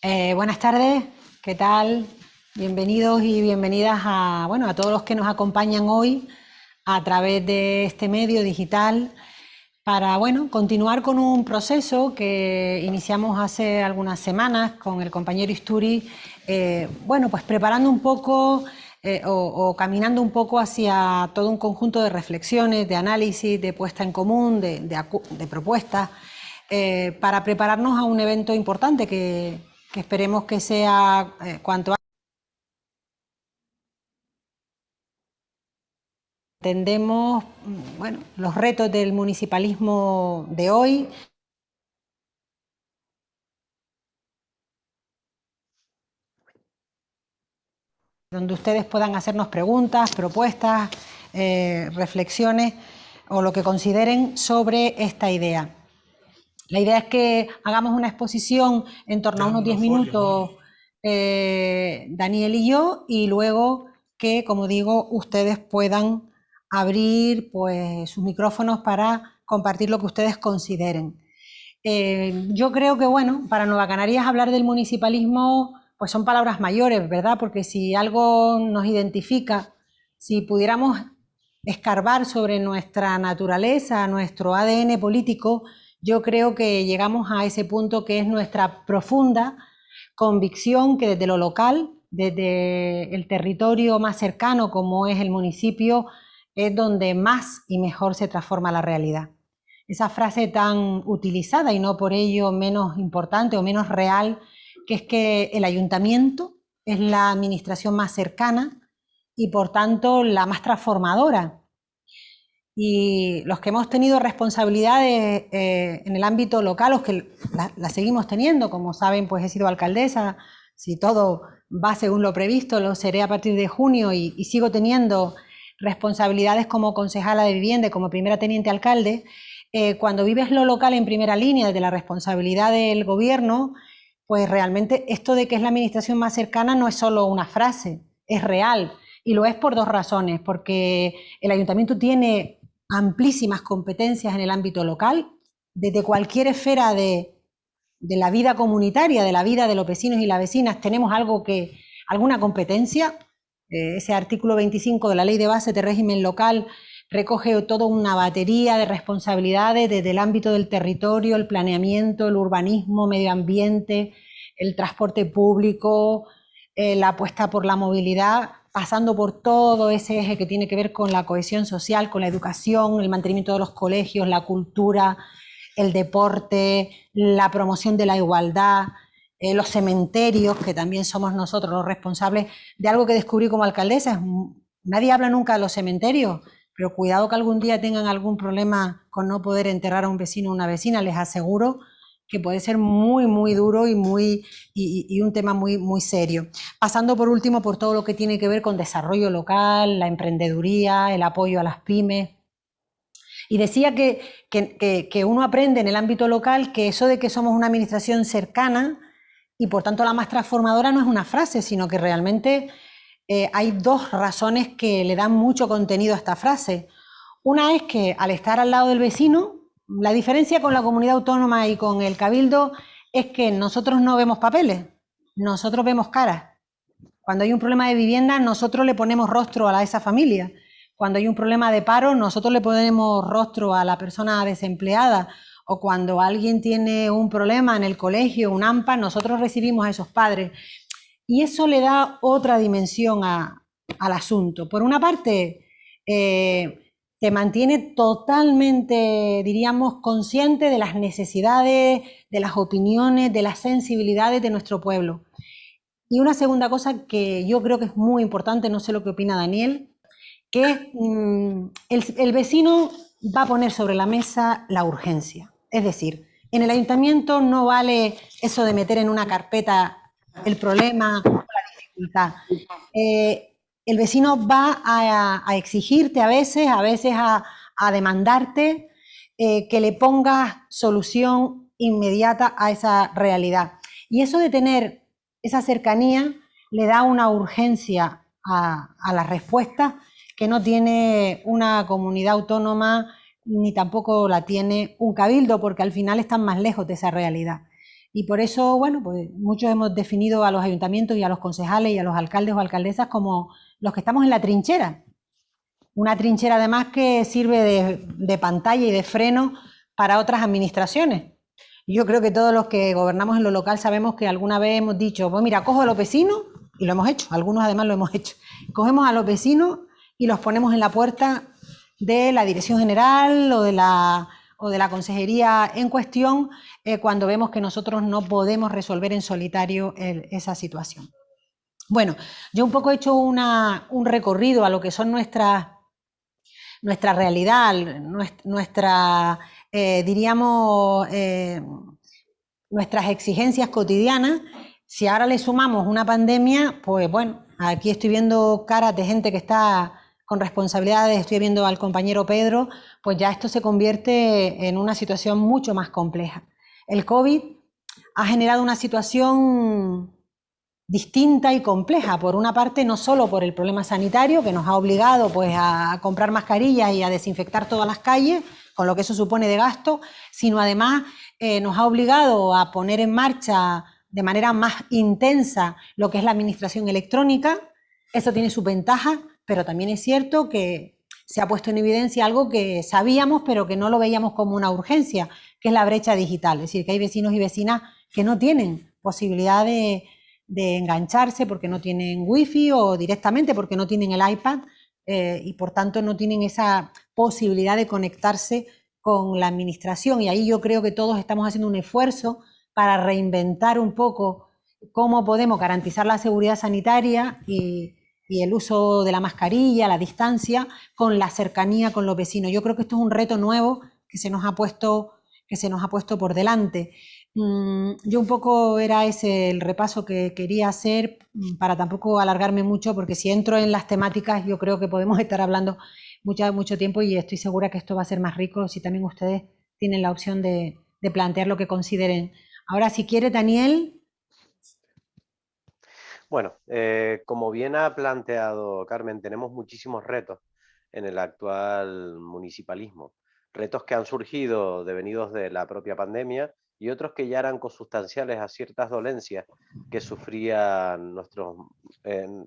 Buenas tardes, ¿qué tal? Bienvenidos y bienvenidas a todos los que nos acompañan hoy a través de este medio digital para, continuar con un proceso que iniciamos hace algunas semanas con el compañero Isturi, pues preparando un poco o caminando un poco hacia todo un conjunto de reflexiones, de análisis, de puesta en común, de propuestas, para prepararnos a un evento importante que esperemos que sea cuanto antes. Entendemos los retos del municipalismo de hoy, donde ustedes puedan hacernos preguntas, propuestas, reflexiones o lo que consideren sobre esta idea. La idea es que hagamos una exposición en torno a unos 10 minutos, Daniel y yo, y luego que, como digo, ustedes puedan abrir pues, sus micrófonos para compartir lo que ustedes consideren. Yo creo que, para Nueva Canarias hablar del municipalismo pues son palabras mayores, ¿verdad? Porque si algo nos identifica, si pudiéramos escarbar sobre nuestra naturaleza, nuestro ADN político, yo creo que llegamos a ese punto que es nuestra profunda convicción que desde lo local, desde el territorio más cercano como es el municipio, es donde más y mejor se transforma la realidad. Esa frase tan utilizada y no por ello menos importante o menos real, que es que el ayuntamiento es la administración más cercana y por tanto la más transformadora. Y los que hemos tenido responsabilidades en el ámbito local, los que la seguimos teniendo, como saben, pues he sido alcaldesa, si todo va según lo previsto, lo seré a partir de junio y sigo teniendo responsabilidades como concejala de vivienda y como primera teniente alcalde. Cuando vives lo local en primera línea, desde la responsabilidad del gobierno, pues realmente esto de que es la administración más cercana no es solo una frase, es real. Y lo es por dos razones, porque el ayuntamiento tiene amplísimas competencias en el ámbito local, desde cualquier esfera de la vida comunitaria, de la vida de los vecinos y las vecinas, tenemos alguna competencia. Ese artículo 25 de la Ley de Base de Régimen Local recoge toda una batería de responsabilidades desde el ámbito del territorio, el planeamiento, el urbanismo, medio ambiente, el transporte público, la apuesta por la movilidad, pasando por todo ese eje que tiene que ver con la cohesión social, con la educación, el mantenimiento de los colegios, la cultura, el deporte, la promoción de la igualdad, los cementerios, que también somos nosotros los responsables de algo que descubrí como alcaldesa. Nadie habla nunca de los cementerios, pero cuidado que algún día tengan algún problema con no poder enterrar a un vecino o una vecina, les aseguro que puede ser muy, muy duro y un tema muy, muy serio. Pasando por último por todo lo que tiene que ver con desarrollo local, la emprendeduría, el apoyo a las pymes. Y decía que uno aprende en el ámbito local que eso de que somos una administración cercana y por tanto la más transformadora no es una frase, sino que realmente hay dos razones que le dan mucho contenido a esta frase. Una es que al estar al lado del vecino, la diferencia con la comunidad autónoma y con el cabildo es que nosotros no vemos papeles, nosotros vemos caras. Cuando hay un problema de vivienda, nosotros le ponemos rostro a esa familia. Cuando hay un problema de paro, nosotros le ponemos rostro a la persona desempleada. O cuando alguien tiene un problema en el colegio, un AMPA, nosotros recibimos a esos padres. Y eso le da otra dimensión al asunto. Por una parte, te mantiene totalmente, diríamos, consciente de las necesidades, de las opiniones, de las sensibilidades de nuestro pueblo. Y una segunda cosa que yo creo que es muy importante, no sé lo que opina Daniel, que el vecino va a poner sobre la mesa la urgencia. Es decir, en el ayuntamiento no vale eso de meter en una carpeta el problema o la dificultad. El vecino va a exigirte a veces a demandarte que le pongas solución inmediata a esa realidad. Y eso de tener esa cercanía le da una urgencia a la respuesta que no tiene una comunidad autónoma ni tampoco la tiene un cabildo, porque al final están más lejos de esa realidad. Y por eso, bueno, pues muchos hemos definido a los ayuntamientos y a los concejales y a los alcaldes o alcaldesas como los que estamos en la trinchera. Una trinchera además que sirve de pantalla y de freno para otras administraciones. Yo creo que todos los que gobernamos en lo local sabemos que alguna vez hemos dicho, pues mira, cojo a los vecinos, y lo hemos hecho, algunos además lo hemos hecho, cogemos a los vecinos y los ponemos en la puerta de la dirección general o de la consejería en cuestión cuando vemos que nosotros no podemos resolver en solitario esa situación. Bueno, yo un poco he hecho un recorrido a lo que son nuestra realidad, diríamos, nuestras exigencias cotidianas. Si ahora le sumamos una pandemia, pues bueno, aquí estoy viendo caras de gente que está con responsabilidades, estoy viendo al compañero Pedro, pues ya esto se convierte en una situación mucho más compleja. El COVID ha generado una situación distinta y compleja. Por una parte, no solo por el problema sanitario, que nos ha obligado pues, a comprar mascarillas y a desinfectar todas las calles, con lo que eso supone de gasto, sino además nos ha obligado a poner en marcha de manera más intensa lo que es la administración electrónica. Eso tiene sus ventajas, pero también es cierto que se ha puesto en evidencia algo que sabíamos, pero que no lo veíamos como una urgencia, que es la brecha digital. Es decir, que hay vecinos y vecinas que no tienen posibilidad de engancharse porque no tienen wifi o directamente porque no tienen el iPad y por tanto no tienen esa posibilidad de conectarse con la administración. Y ahí yo creo que todos estamos haciendo un esfuerzo para reinventar un poco cómo podemos garantizar la seguridad sanitaria y el uso de la mascarilla, la distancia, con la cercanía con los vecinos. Yo creo que esto es un reto nuevo que se nos ha puesto por delante. Yo un poco era ese el repaso que quería hacer para tampoco alargarme mucho, porque si entro en las temáticas yo creo que podemos estar hablando mucho tiempo y estoy segura que esto va a ser más rico si también ustedes tienen la opción de plantear lo que consideren. Ahora, si quiere, Daniel. Bueno, como bien ha planteado Carmen, tenemos muchísimos retos en el actual municipalismo. Retos que han surgido devenidos de la propia pandemia y otros que ya eran consustanciales a ciertas dolencias que sufrían nuestros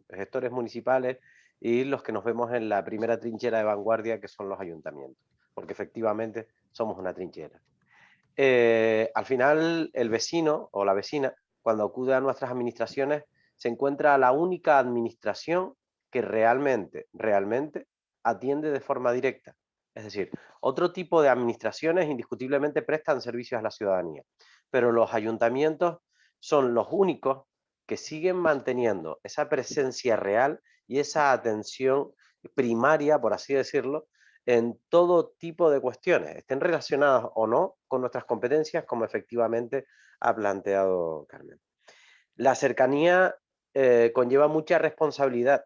gestores municipales y los que nos vemos en la primera trinchera de vanguardia, que son los ayuntamientos, porque efectivamente somos una trinchera. Al final, el vecino o la vecina, cuando acude a nuestras administraciones, se encuentra la única administración que realmente atiende de forma directa. Es decir, otro tipo de administraciones indiscutiblemente prestan servicios a la ciudadanía, pero los ayuntamientos son los únicos que siguen manteniendo esa presencia real y esa atención primaria, por así decirlo, en todo tipo de cuestiones, estén relacionadas o no con nuestras competencias, como efectivamente ha planteado Carmen. La cercanía conlleva mucha responsabilidad,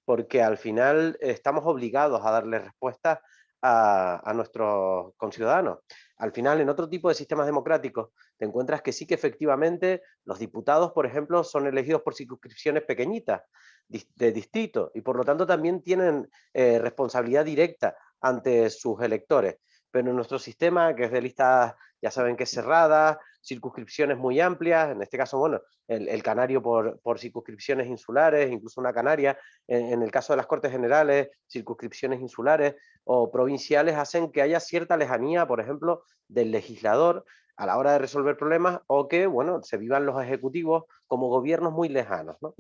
porque al final estamos obligados a darle respuestas a nuestros conciudadanos. Al final, en otro tipo de sistemas democráticos, te encuentras que sí que efectivamente los diputados, por ejemplo, son elegidos por circunscripciones pequeñitas de distrito y por lo tanto también tienen responsabilidad directa ante sus electores. Pero en nuestro sistema, que es de listas, ya saben que es cerrada, circunscripciones muy amplias, en este caso, bueno, el canario por circunscripciones insulares, incluso una canaria, en el caso de las Cortes Generales, circunscripciones insulares o provinciales hacen que haya cierta lejanía, por ejemplo, del legislador a la hora de resolver problemas o que, bueno, se vivan los ejecutivos como gobiernos muy lejanos, ¿no?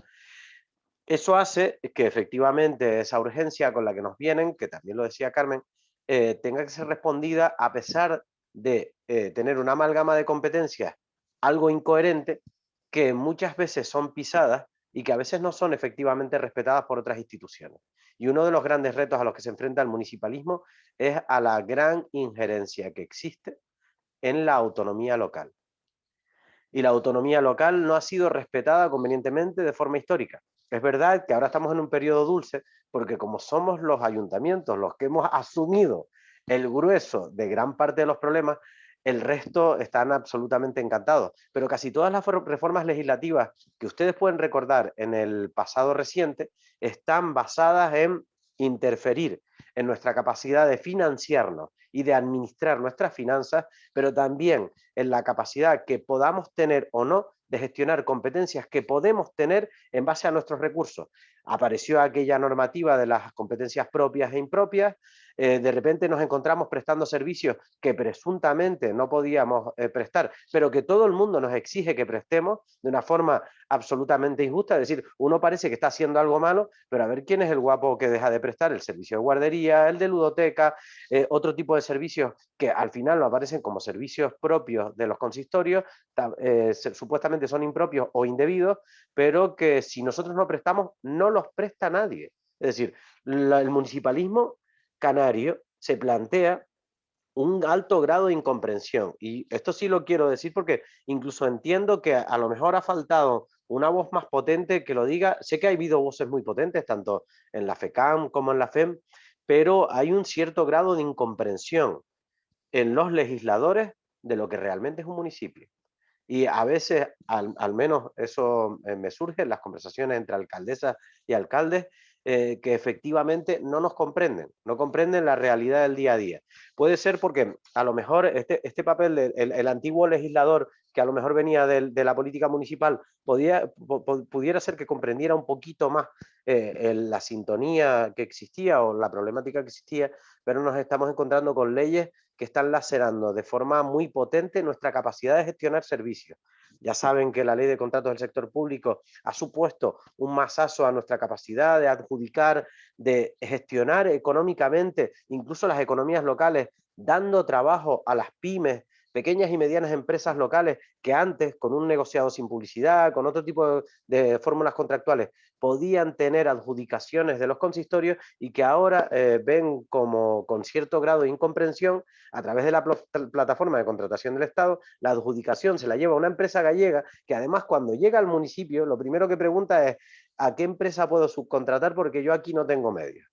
Eso hace que efectivamente esa urgencia con la que nos vienen, que también lo decía Carmen, tenga que ser respondida a pesar de tener una amalgama de competencias algo incoherente, que muchas veces son pisadas y que a veces no son efectivamente respetadas por otras instituciones. Y uno de los grandes retos a los que se enfrenta el municipalismo es a la gran injerencia que existe en la autonomía local. Y la autonomía local no ha sido respetada convenientemente de forma histórica. Es verdad que ahora estamos en un periodo dulce porque como somos los ayuntamientos los que hemos asumido el grueso de gran parte de los problemas, el resto están absolutamente encantados. Pero casi todas las reformas legislativas que ustedes pueden recordar en el pasado reciente están basadas en interferir en nuestra capacidad de financiarnos y de administrar nuestras finanzas, pero también en la capacidad que podamos tener o no de gestionar competencias que podemos tener en base a nuestros recursos. Apareció aquella normativa de las competencias propias e impropias, de repente nos encontramos prestando servicios que presuntamente no podíamos prestar, pero que todo el mundo nos exige que prestemos de una forma absolutamente injusta. Es decir, uno parece que está haciendo algo malo, pero a ver quién es el guapo que deja de prestar el servicio de guardería, el de ludoteca, otro tipo de servicios que al final lo aparecen como servicios propios de los consistorios, supuestamente son impropios o indebidos, pero que si nosotros no prestamos, no los presta nadie. Es decir, el municipalismo canario se plantea un alto grado de incomprensión. Y esto sí lo quiero decir porque incluso entiendo que a lo mejor ha faltado una voz más potente que lo diga. Sé que ha habido voces muy potentes, tanto en la FECAM como en la FEM, pero hay un cierto grado de incomprensión en los legisladores de lo que realmente es un municipio. Y a veces, al menos eso me surge en las conversaciones entre alcaldesas y alcaldes, que efectivamente no nos comprenden, no comprenden la realidad del día a día. Puede ser porque a lo mejor este papel del antiguo legislador que a lo mejor venía de la política municipal pudiera ser que comprendiera un poquito más la sintonía que existía o la problemática que existía, pero nos estamos encontrando con leyes que están lacerando de forma muy potente nuestra capacidad de gestionar servicios. Ya saben que la ley de contratos del sector público ha supuesto un masazo a nuestra capacidad de adjudicar, de gestionar económicamente, incluso las economías locales, dando trabajo a las pymes, pequeñas y medianas empresas locales que antes, con un negociado sin publicidad, con otro tipo de fórmulas contractuales, podían tener adjudicaciones de los consistorios y que ahora ven como con cierto grado de incomprensión a través de la plataforma de contratación del Estado, la adjudicación se la lleva a una empresa gallega que además cuando llega al municipio lo primero que pregunta es ¿a qué empresa puedo subcontratar porque yo aquí no tengo medios?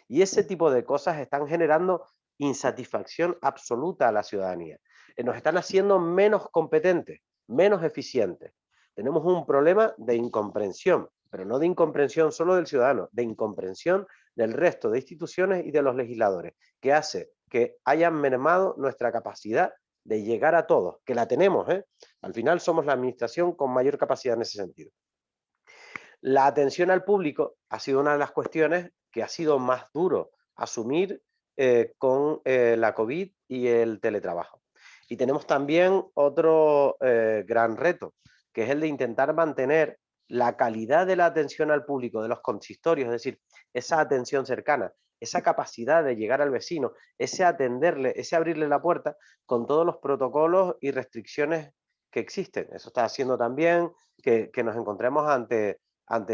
Y ese tipo de cosas están generando insatisfacción absoluta a la ciudadanía. Nos están haciendo menos competentes, menos eficientes. Tenemos un problema de incomprensión, pero no de incomprensión solo del ciudadano, de incomprensión del resto de instituciones y de los legisladores, que hace que hayan mermado nuestra capacidad de llegar a todos, que la tenemos, ¿eh? Al final somos la administración con mayor capacidad en ese sentido. La atención al público ha sido una de las cuestiones que ha sido más duro asumir con la COVID y el teletrabajo. Y tenemos también otro gran reto, que es el de intentar mantener la calidad de la atención al público de los consistorios, es decir, esa atención cercana, esa capacidad de llegar al vecino, ese atenderle, ese abrirle la puerta con todos los protocolos y restricciones que existen. Eso está haciendo también que nos encontremos ante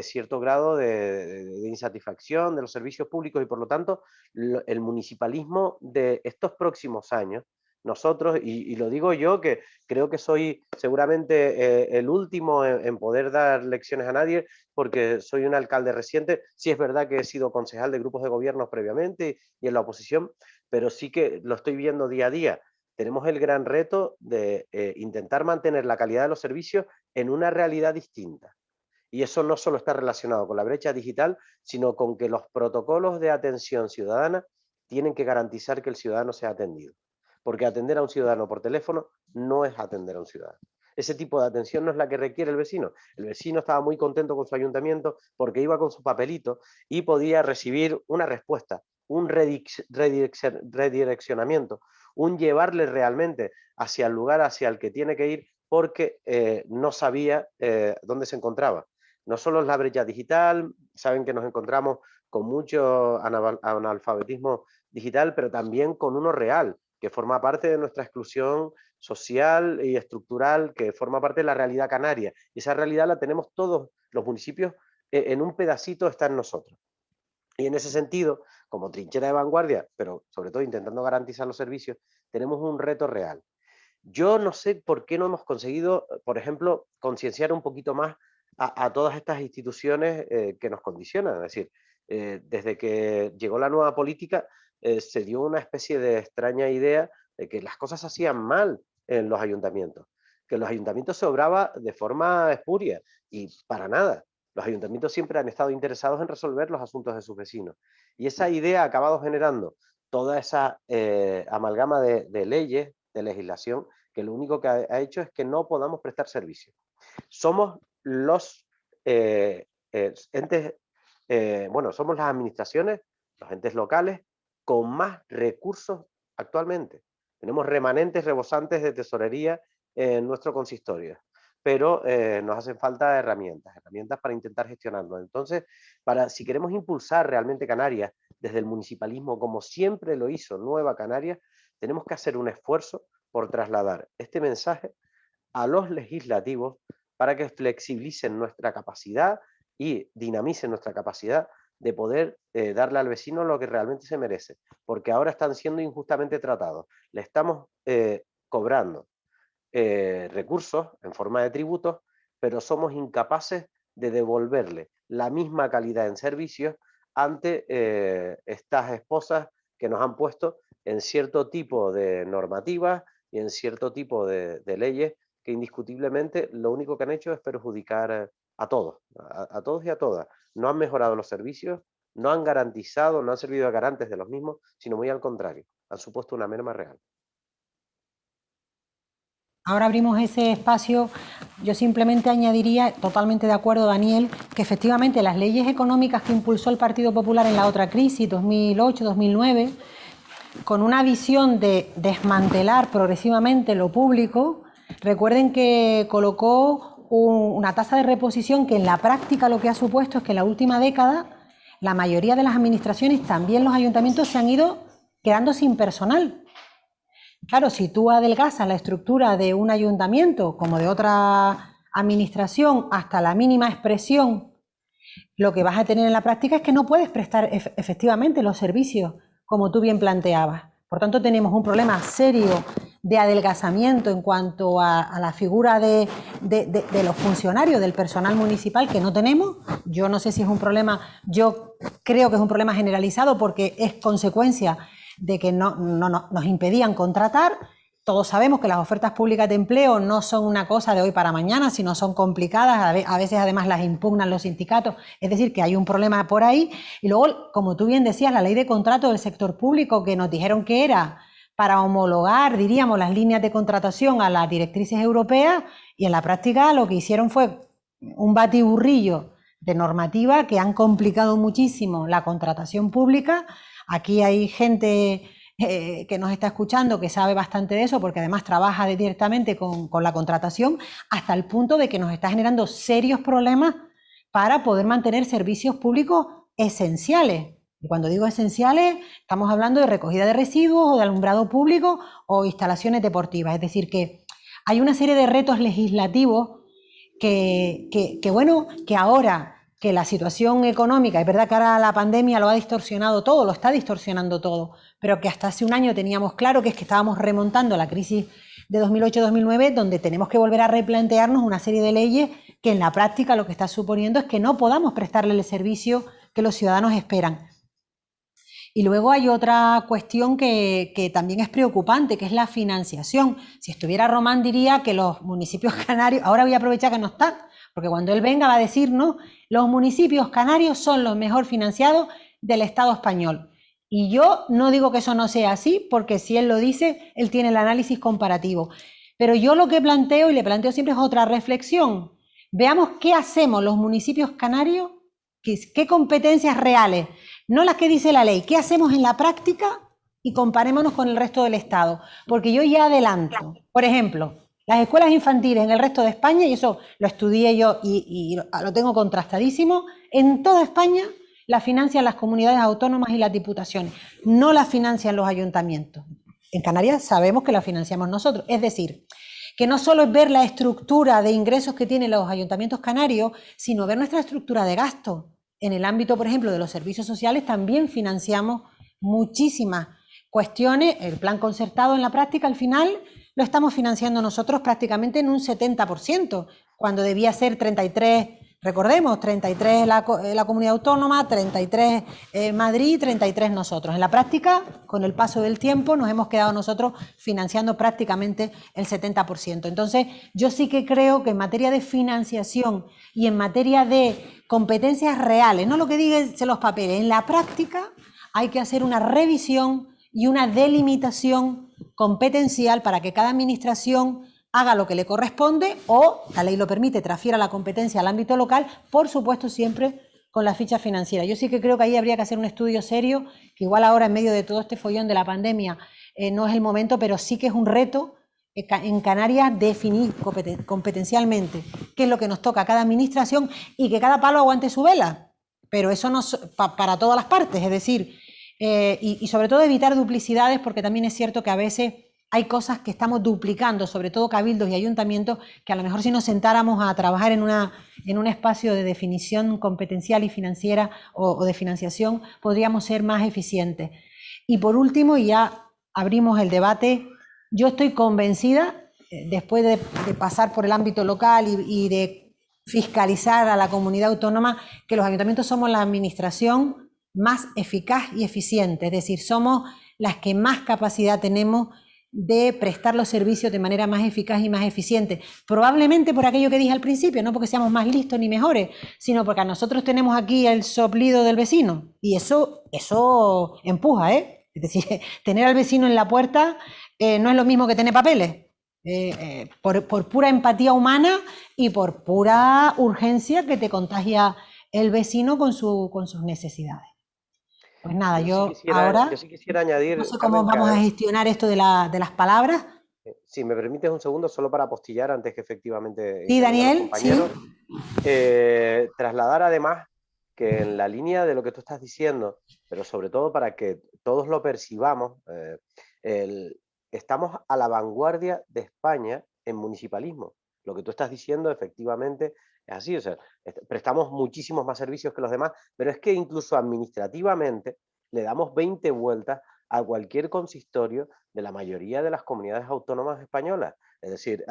cierto grado de insatisfacción de los servicios públicos y por lo tanto el municipalismo de estos próximos años, nosotros, y lo digo yo que creo que soy seguramente el último en poder dar lecciones a nadie porque soy un alcalde reciente, sí es verdad que he sido concejal de grupos de gobierno previamente y en la oposición, pero sí que lo estoy viendo día a día. Tenemos el gran reto de intentar mantener la calidad de los servicios en una realidad distinta. Y eso no solo está relacionado con la brecha digital, sino con que los protocolos de atención ciudadana tienen que garantizar que el ciudadano sea atendido. Porque atender a un ciudadano por teléfono no es atender a un ciudadano. Ese tipo de atención no es la que requiere el vecino. El vecino estaba muy contento con su ayuntamiento porque iba con su papelito y podía recibir una respuesta, un redireccionamiento, un llevarle realmente hacia el lugar hacia el que tiene que ir porque no sabía dónde se encontraba. No solo es la brecha digital, saben que nos encontramos con mucho analfabetismo digital, pero también con uno real, que forma parte de nuestra exclusión social y estructural, que forma parte de la realidad canaria. Y esa realidad la tenemos todos los municipios, en un pedacito está en nosotros. Y en ese sentido, como trinchera de vanguardia, pero sobre todo intentando garantizar los servicios, tenemos un reto real. Yo no sé por qué no hemos conseguido, por ejemplo, concienciar un poquito más a todas estas instituciones que nos condicionan. Es decir, desde que llegó la nueva política, se dio una especie de extraña idea de que las cosas se hacían mal en los ayuntamientos, que los ayuntamientos se obraba de forma espuria y para nada. Los ayuntamientos siempre han estado interesados en resolver los asuntos de sus vecinos. Y esa idea ha acabado generando toda esa amalgama de leyes, de legislación, que lo único que ha hecho es que no podamos prestar servicios. Somos los entes, somos las administraciones, los entes locales, con más recursos actualmente. Tenemos remanentes rebosantes de tesorería en nuestro consistorio, pero nos hacen falta herramientas para intentar gestionarlo. Entonces, si queremos impulsar realmente Canarias desde el municipalismo, como siempre lo hizo Nueva Canarias, tenemos que hacer un esfuerzo por trasladar este mensaje a los legislativos para que flexibilicen nuestra capacidad y dinamicen nuestra capacidad de poder darle al vecino lo que realmente se merece, porque ahora están siendo injustamente tratados. Le estamos cobrando recursos en forma de tributos, pero somos incapaces de devolverle la misma calidad en servicios ante estas esposas que nos han puesto en cierto tipo de normativas y en cierto tipo de leyes que indiscutiblemente lo único que han hecho es perjudicar a todos, a todos y a todas. No han mejorado los servicios, no han garantizado, no han servido de garantes de los mismos, sino muy al contrario, han supuesto una merma real. Ahora abrimos ese espacio. Yo simplemente añadiría, totalmente de acuerdo, Daniel, que efectivamente las leyes económicas que impulsó el Partido Popular en la otra crisis, 2008-2009, con una visión de desmantelar progresivamente lo público, recuerden que colocó una tasa de reposición que en la práctica lo que ha supuesto es que en la última década la mayoría de las administraciones, también los ayuntamientos, se han ido quedando sin personal. Claro, si tú adelgazas la estructura de un ayuntamiento como de otra administración hasta la mínima expresión, lo que vas a tener en la práctica es que no puedes prestar efectivamente los servicios como tú bien planteabas. Por tanto, tenemos un problema serio de adelgazamiento en cuanto a la figura de los funcionarios, del personal municipal, que no tenemos. Yo no sé si es un problema, yo creo que es un problema generalizado porque es consecuencia de que nos impedían contratar. Todos sabemos que las ofertas públicas de empleo no son una cosa de hoy para mañana, sino son complicadas, a veces además las impugnan los sindicatos, es decir, que hay un problema por ahí. Y luego, como tú bien decías, la ley de contrato del sector público, que nos dijeron que era para homologar, diríamos, las líneas de contratación a las directrices europeas, y en la práctica lo que hicieron fue un batiburrillo de normativa que han complicado muchísimo la contratación pública. Aquí hay gente que nos está escuchando que sabe bastante de eso, porque además trabaja directamente con la contratación, hasta el punto de que nos está generando serios problemas para poder mantener servicios públicos esenciales. Y cuando digo esenciales, estamos hablando de recogida de residuos o de alumbrado público o instalaciones deportivas. Es decir, que hay una serie de retos legislativos que ahora que la situación económica, es verdad que ahora la pandemia lo ha distorsionado todo, lo está distorsionando todo, pero que hasta hace un año teníamos claro que es que estábamos remontando la crisis de 2008-2009, donde tenemos que volver a replantearnos una serie de leyes que en la práctica lo que está suponiendo es que no podamos prestarle el servicio que los ciudadanos esperan. Y luego hay otra cuestión que también es preocupante, que es la financiación. Si estuviera Román diría que los municipios canarios, ahora voy a aprovechar que no está, porque cuando él venga va a decirnos, los municipios canarios son los mejor financiados del Estado español. Y yo no digo que eso no sea así, porque si él lo dice, él tiene el análisis comparativo. Pero yo lo que planteo, y le planteo siempre, es otra reflexión. Veamos qué hacemos los municipios canarios, qué competencias reales, no las que dice la ley, qué hacemos en la práctica y comparémonos con el resto del Estado. Porque yo ya adelanto, por ejemplo, las escuelas infantiles en el resto de España, y eso lo estudié yo y lo tengo contrastadísimo, en toda España las financian las comunidades autónomas y las diputaciones, no las financian los ayuntamientos. En Canarias sabemos que las financiamos nosotros, es decir, que no solo es ver la estructura de ingresos que tienen los ayuntamientos canarios, sino ver nuestra estructura de gasto. En el ámbito, por ejemplo, de los servicios sociales también financiamos muchísimas cuestiones. El plan concertado en la práctica, al final, lo estamos financiando nosotros prácticamente en un 70%, cuando debía ser 33, Recordemos, 33 la comunidad autónoma, 33 Madrid, 33 nosotros. En la práctica, con el paso del tiempo, nos hemos quedado nosotros financiando prácticamente el 70%. Entonces, yo sí que creo que en materia de financiación y en materia de competencias reales, no lo que digan los papeles, en la práctica hay que hacer una revisión y una delimitación competencial para que cada administración haga lo que le corresponde o, la ley lo permite, transfiera la competencia al ámbito local, por supuesto siempre con la ficha financiera. Yo sí que creo que ahí habría que hacer un estudio serio, que igual ahora en medio de todo este follón de la pandemia no es el momento, pero sí que es un reto en Canarias definir competencialmente qué es lo que nos toca a cada administración y que cada palo aguante su vela, pero eso no para todas las partes, es decir, y sobre todo evitar duplicidades, porque también es cierto que a veces hay cosas que estamos duplicando, sobre todo cabildos y ayuntamientos, que a lo mejor si nos sentáramos a trabajar en un espacio de definición competencial y financiera o de financiación, podríamos ser más eficientes. Y por último, y ya abrimos el debate, yo estoy convencida, después de pasar por el ámbito local y de fiscalizar a la comunidad autónoma, que los ayuntamientos somos la administración más eficaz y eficiente, es decir, somos las que más capacidad tenemos de prestar los servicios de manera más eficaz y más eficiente. Probablemente por aquello que dije al principio, no porque seamos más listos ni mejores, sino porque a nosotros tenemos aquí el soplido del vecino y eso empuja, ¿eh? Es decir, tener al vecino en la puerta no es lo mismo que tener papeles. Por pura empatía humana y por pura urgencia que te contagia el vecino con sus necesidades. Pues nada, yo ahora sí quisiera añadir, no sé cómo Carmen, vamos a gestionar esto de las palabras. si me permites un segundo, solo para apostillar antes que efectivamente Sí, intervengan los Daniel, compañeros. sí. Trasladar además que en la línea de lo que tú estás diciendo, pero sobre todo para que todos lo percibamos, estamos a la vanguardia de España en municipalismo. Lo que tú estás diciendo efectivamente es así, o sea, prestamos muchísimos más servicios que los demás, pero es que incluso administrativamente le damos 20 vueltas a cualquier consistorio de la mayoría de las comunidades autónomas españolas. Es decir,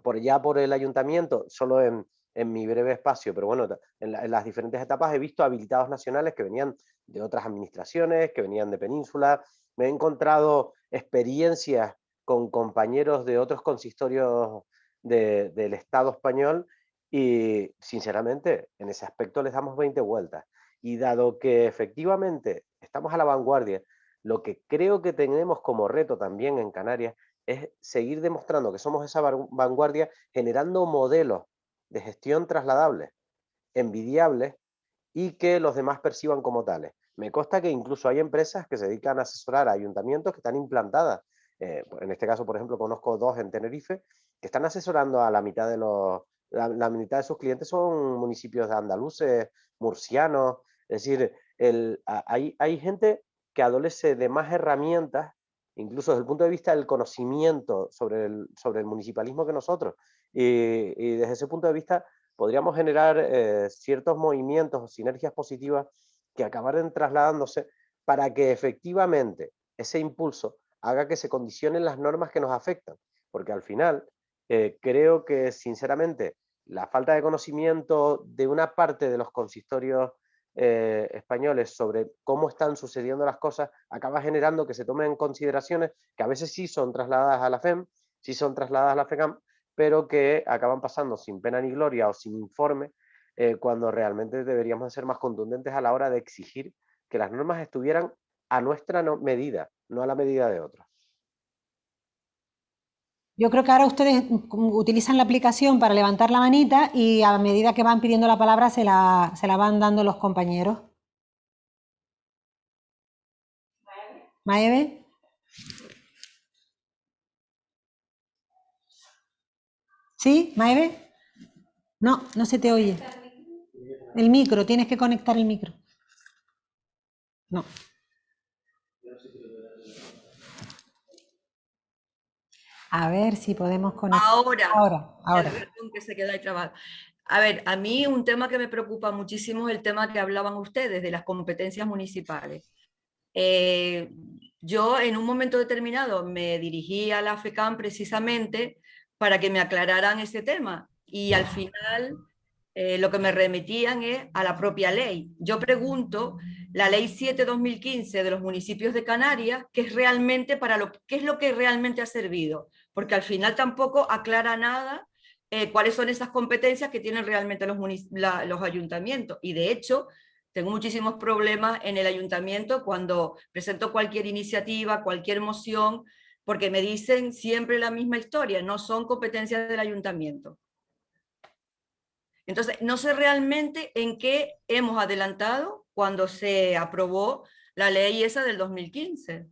por el ayuntamiento, solo en mi breve espacio, pero bueno, en las diferentes etapas he visto habilitados nacionales que venían de otras administraciones, que venían de Península. Me he encontrado experiencias con compañeros de otros consistorios del Estado español y, sinceramente, en ese aspecto les damos 20 vueltas. Y dado que efectivamente estamos a la vanguardia, lo que creo que tenemos como reto también en Canarias es seguir demostrando que somos esa vanguardia, generando modelos de gestión trasladables, envidiables y que los demás perciban como tales. Me consta que incluso hay empresas que se dedican a asesorar a ayuntamientos que están implantadas. En este caso, por ejemplo, conozco dos en Tenerife que están asesorando a la mitad de la mitad de sus clientes son municipios de andaluces, murcianos. Es decir, hay gente que adolece de más herramientas, incluso desde el punto de vista del conocimiento sobre el municipalismo que nosotros. Y desde ese punto de vista podríamos generar ciertos movimientos o sinergias positivas que acabaran trasladándose para que efectivamente ese impulso haga que se condicionen las normas que nos afectan. Porque al final creo que sinceramente la falta de conocimiento de una parte de los consistorios españoles sobre cómo están sucediendo las cosas acaba generando que se tomen consideraciones que a veces sí son trasladadas a la FEM, sí son trasladadas a la FECAM, pero que acaban pasando sin pena ni gloria o sin informe, cuando realmente deberíamos ser más contundentes a la hora de exigir que las normas estuvieran a nuestra medida, no a la medida de otros. Yo creo que ahora ustedes utilizan la aplicación para levantar la manita y a medida que van pidiendo la palabra se la van dando los compañeros. Maeve. ¿Sí, Maeve? No, no se te oye. El micro, tienes que conectar el micro. No. A ver si podemos conectar. Ahora. Perdón, que se queda ahí trabado. A ver, a mí un tema que me preocupa muchísimo es el tema que hablaban ustedes de las competencias municipales. Yo en un momento determinado me dirigí a la FECAM precisamente para que me aclararan ese tema y al final lo que me remitían es a la propia ley. Yo pregunto, la ley 7/2015 de los municipios de Canarias, ¿qué es realmente qué es lo que realmente ha servido? Porque al final tampoco aclara nada cuáles son esas competencias que tienen realmente los ayuntamientos. Y de hecho, tengo muchísimos problemas en el ayuntamiento cuando presento cualquier iniciativa, cualquier moción, porque me dicen siempre la misma historia, no son competencias del ayuntamiento. Entonces, no sé realmente en qué hemos adelantado cuando se aprobó la ley esa del 2015.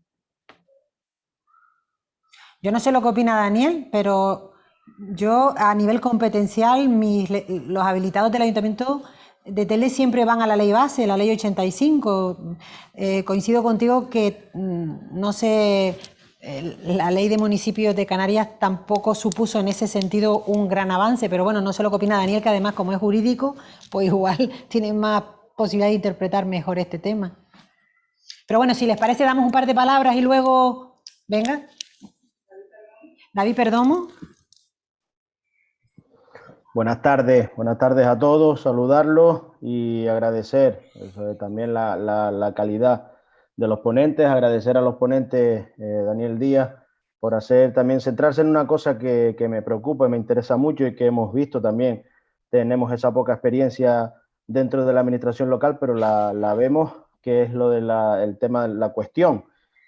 Yo no sé lo que opina Daniel, pero yo a nivel competencial, los habilitados del Ayuntamiento de Telde siempre van a la ley base, la ley 85. Coincido contigo que no sé, la ley de municipios de Canarias tampoco supuso en ese sentido un gran avance, pero bueno, no sé lo que opina Daniel, que además como es jurídico, pues igual tiene más posibilidad de interpretar mejor este tema. Pero bueno, si les parece, damos un par de palabras y luego... Venga. David Perdomo. Buenas tardes a todos, saludarlos y agradecer también la calidad de los ponentes, agradecer a los ponentes Daniel Díaz por también centrarse en una cosa que me preocupa y me interesa mucho y que hemos visto también. Tenemos esa poca experiencia dentro de la administración local, pero la vemos, que es lo de el tema, la cuestión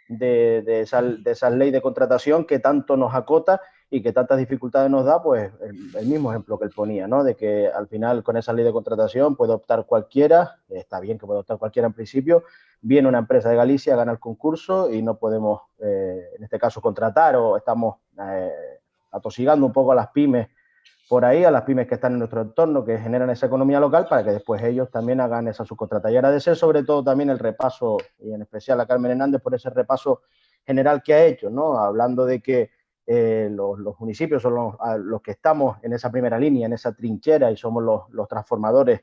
de esa ley de contratación que tanto nos acota y que tantas dificultades nos da, pues el mismo ejemplo que él ponía, ¿no? De que al final con esa ley de contratación puede optar cualquiera, está bien que puede optar cualquiera en principio, viene una empresa de Galicia, gana el concurso y no podemos, en este caso, contratar, o estamos atosigando un poco a las pymes por ahí, a las pymes que están en nuestro entorno, que generan esa economía local, para que después ellos también hagan esa subcontrata. Y agradecer sobre todo también el repaso, y en especial a Carmen Hernández por ese repaso general que ha hecho, ¿no? Hablando de que los municipios son los que estamos en esa primera línea, en esa trinchera, y somos los transformadores.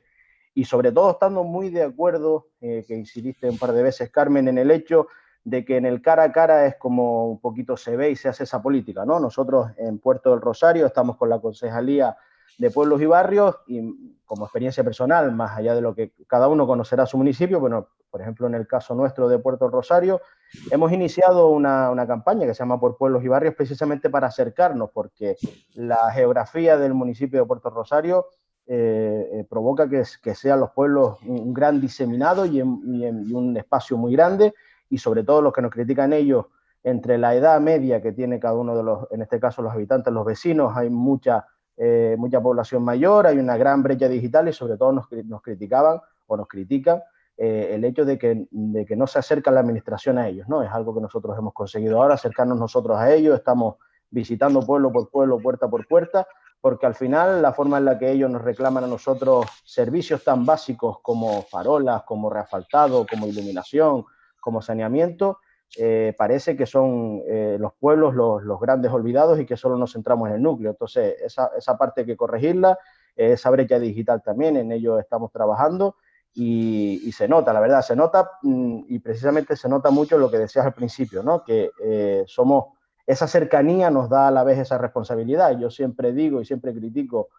Y sobre todo estando muy de acuerdo, que incidiste un par de veces, Carmen, en el hecho de que en el cara a cara es como un poquito se ve y se hace esa política, ¿no? Nosotros en Puerto del Rosario estamos con la Concejalía de Pueblos y Barrios y como experiencia personal, más allá de lo que cada uno conocerá su municipio, bueno, por ejemplo, en el caso nuestro de Puerto del Rosario, hemos iniciado una campaña que se llama Por Pueblos y Barrios precisamente para acercarnos, porque la geografía del municipio de Puerto Rosario provoca que sean los pueblos un gran diseminado y un espacio muy grande, y sobre todo los que nos critican ellos, entre la edad media que tiene cada uno de los, en este caso los habitantes, los vecinos, hay mucha población mayor, hay una gran brecha digital y sobre todo nos criticaban o nos critican el hecho de que no se acerca la administración a ellos, ¿no? Es algo que nosotros hemos conseguido ahora, acercarnos nosotros a ellos, estamos visitando pueblo por pueblo, puerta por puerta, porque al final la forma en la que ellos nos reclaman a nosotros servicios tan básicos como farolas, como reasfaltado, como iluminación, como saneamiento, parece que son los pueblos los grandes olvidados y que solo nos centramos en el núcleo. Entonces, esa parte hay que corregirla, esa brecha digital también, en ello estamos trabajando y se nota, la verdad, se nota y precisamente se nota mucho lo que decías al principio, ¿no? Que esa cercanía nos da a la vez esa responsabilidad. Yo siempre digo y siempre critico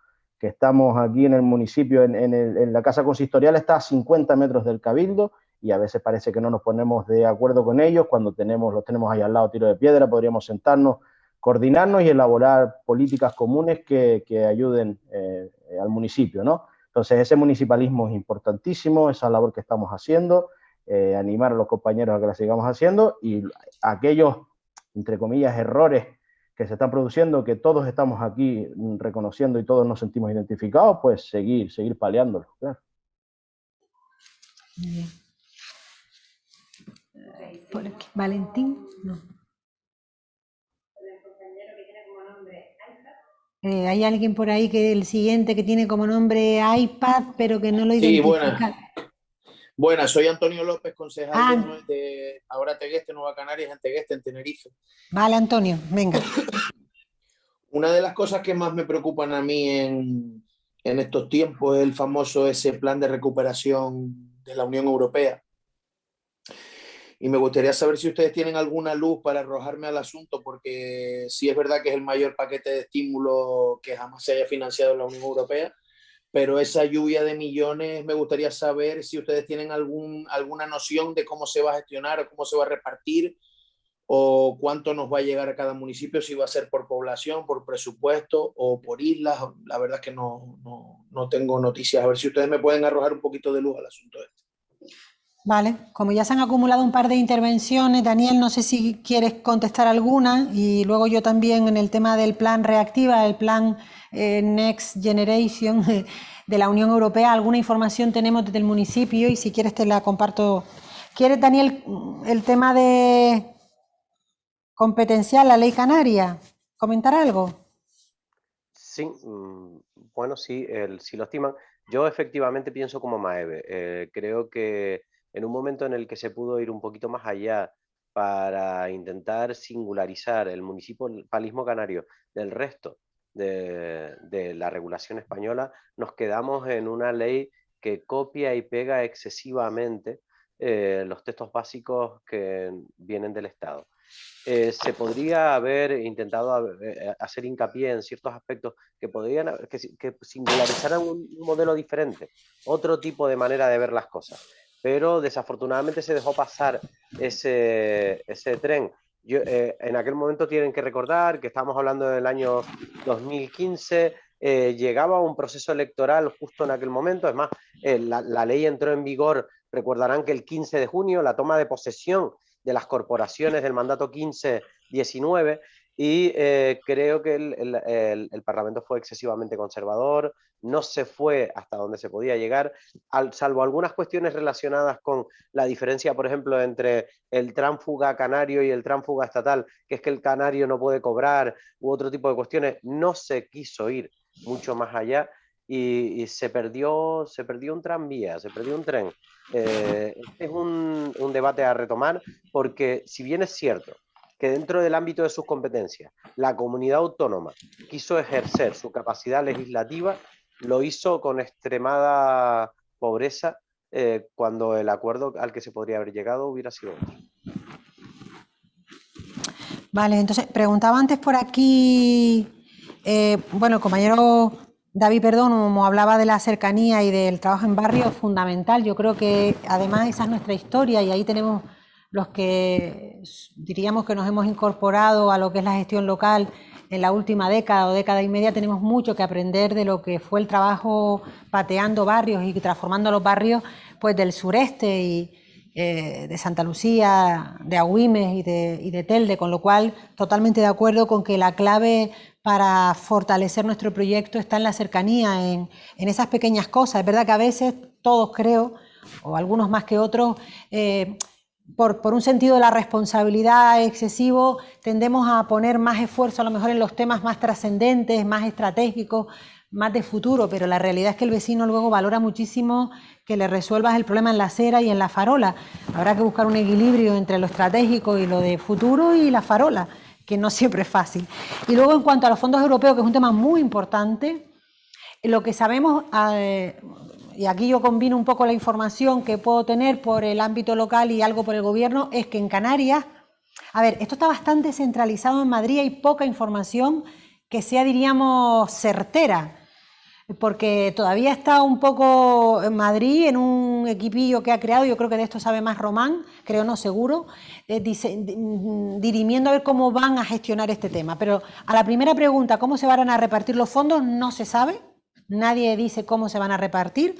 que estamos aquí en el municipio, en la Casa Consistorial está a 50 metros del Cabildo, y a veces parece que no nos ponemos de acuerdo con ellos cuando los tenemos ahí al lado, tiro de piedra. Podríamos sentarnos, coordinarnos y elaborar políticas comunes que ayuden al municipio, ¿no? Entonces ese municipalismo es importantísimo, esa labor que estamos haciendo, animar a los compañeros a que la sigamos haciendo, y aquellos, entre comillas, errores que se están produciendo, que todos estamos aquí reconociendo y todos nos sentimos identificados, pues seguir paliándolos, claro. Bien. Por aquí. Valentín, no. Hay alguien por ahí que el siguiente que tiene como nombre iPad, pero que no lo identifica. Buenas, soy Antonio López, concejal de ahora Tegueste, Nueva Canarias, en Tegueste, en Tenerife. Vale, Antonio, venga. Una de las cosas que más me preocupan a mí en estos tiempos es el famoso ese plan de recuperación de la Unión Europea. Y me gustaría saber si ustedes tienen alguna luz para arrojarme al asunto, porque sí es verdad que es el mayor paquete de estímulo que jamás se haya financiado en la Unión Europea, pero esa lluvia de millones me gustaría saber si ustedes tienen alguna noción de cómo se va a gestionar o cómo se va a repartir o cuánto nos va a llegar a cada municipio, si va a ser por población, por presupuesto o por islas. La verdad es que no tengo noticias. A ver si ustedes me pueden arrojar un poquito de luz al asunto este. Vale, como ya se han acumulado un par de intervenciones, Daniel, no sé si quieres contestar alguna y luego yo también en el tema del plan Reactiva, el plan Next Generation de la Unión Europea, alguna información tenemos desde el municipio y si quieres te la comparto. ¿Quieres, Daniel, el tema de competencial, la ley canaria? ¿Comentar algo? Sí, bueno, sí, si lo estiman. Yo efectivamente pienso como Maeve. Creo que en un momento en el que se pudo ir un poquito más allá para intentar singularizar el municipalismo canario del resto de la regulación española, nos quedamos en una ley que copia y pega excesivamente los textos básicos que vienen del Estado. Se podría haber intentado hacer hincapié en ciertos aspectos que podrían que singularizaran un modelo diferente, otro tipo de manera de ver las cosas, pero desafortunadamente se dejó pasar ese tren. En aquel momento tienen que recordar que estamos hablando del año 2015, llegaba un proceso electoral justo en aquel momento, es más, la ley entró en vigor, recordarán que el 15 de junio, la toma de posesión de las corporaciones del mandato 15-19 y creo que el Parlamento fue excesivamente conservador, no se fue hasta donde se podía llegar, salvo algunas cuestiones relacionadas con la diferencia, por ejemplo, entre el tránsfuga canario y el tránsfuga estatal, que es que el canario no puede cobrar, u otro tipo de cuestiones, no se quiso ir mucho más allá y se perdió un tranvía, se perdió un tren. Este es un debate a retomar porque si bien es cierto que dentro del ámbito de sus competencias la comunidad autónoma quiso ejercer su capacidad legislativa, lo hizo con extremada pobreza cuando el acuerdo al que se podría haber llegado hubiera sido otro. Vale, entonces preguntaba antes por aquí, bueno, el compañero David Perdomo hablaba de la cercanía y del trabajo en barrio fundamental. Yo creo que además esa es nuestra historia y ahí tenemos los que diríamos que nos hemos incorporado a lo que es la gestión local en la última década o década y media, tenemos mucho que aprender de lo que fue el trabajo pateando barrios y transformando los barrios pues del sureste y de Santa Lucía, de Agüimes y de Telde, con lo cual totalmente de acuerdo con que la clave para fortalecer nuestro proyecto está en la cercanía, en esas pequeñas cosas. Es verdad que a veces todos creo, o algunos más que otros, por un sentido de la responsabilidad excesivo, tendemos a poner más esfuerzo a lo mejor en los temas más trascendentes, más estratégicos, más de futuro, pero la realidad es que el vecino luego valora muchísimo que le resuelvas el problema en la acera y en la farola. Habrá que buscar un equilibrio entre lo estratégico y lo de futuro y la farola, que no siempre es fácil. Y luego en cuanto a los fondos europeos, que es un tema muy importante, lo que sabemos, y aquí yo combino un poco la información que puedo tener por el ámbito local y algo por el gobierno, es que en Canarias, a ver, esto está bastante centralizado en Madrid, hay poca información que sea, diríamos, certera, porque todavía está un poco en Madrid, en un equipillo que ha creado, yo creo que de esto sabe más Román, creo no seguro, dirimiendo a ver cómo van a gestionar este tema. Pero a la primera pregunta, ¿cómo se van a repartir los fondos? No se sabe, nadie dice cómo se van a repartir.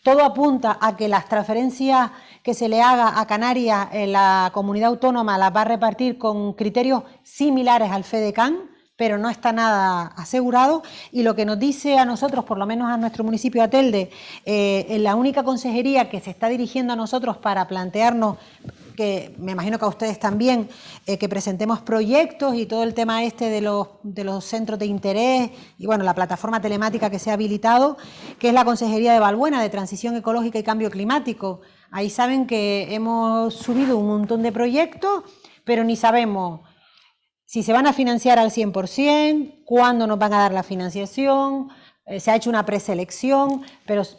Todo apunta a que las transferencias que se le haga a Canarias, la comunidad autónoma las va a repartir con criterios similares al FEDECAN, pero no está nada asegurado, y lo que nos dice a nosotros, por lo menos a nuestro municipio de Telde, la única consejería que se está dirigiendo a nosotros para plantearnos, que me imagino que a ustedes también, que presentemos proyectos y todo el tema este de los centros de interés y bueno, la plataforma telemática que se ha habilitado, que es la Consejería de Valbuena, de Transición Ecológica y Cambio Climático. Ahí saben que hemos subido un montón de proyectos, pero ni sabemos si se van a financiar al 100%, cuándo nos van a dar la financiación, se ha hecho una preselección,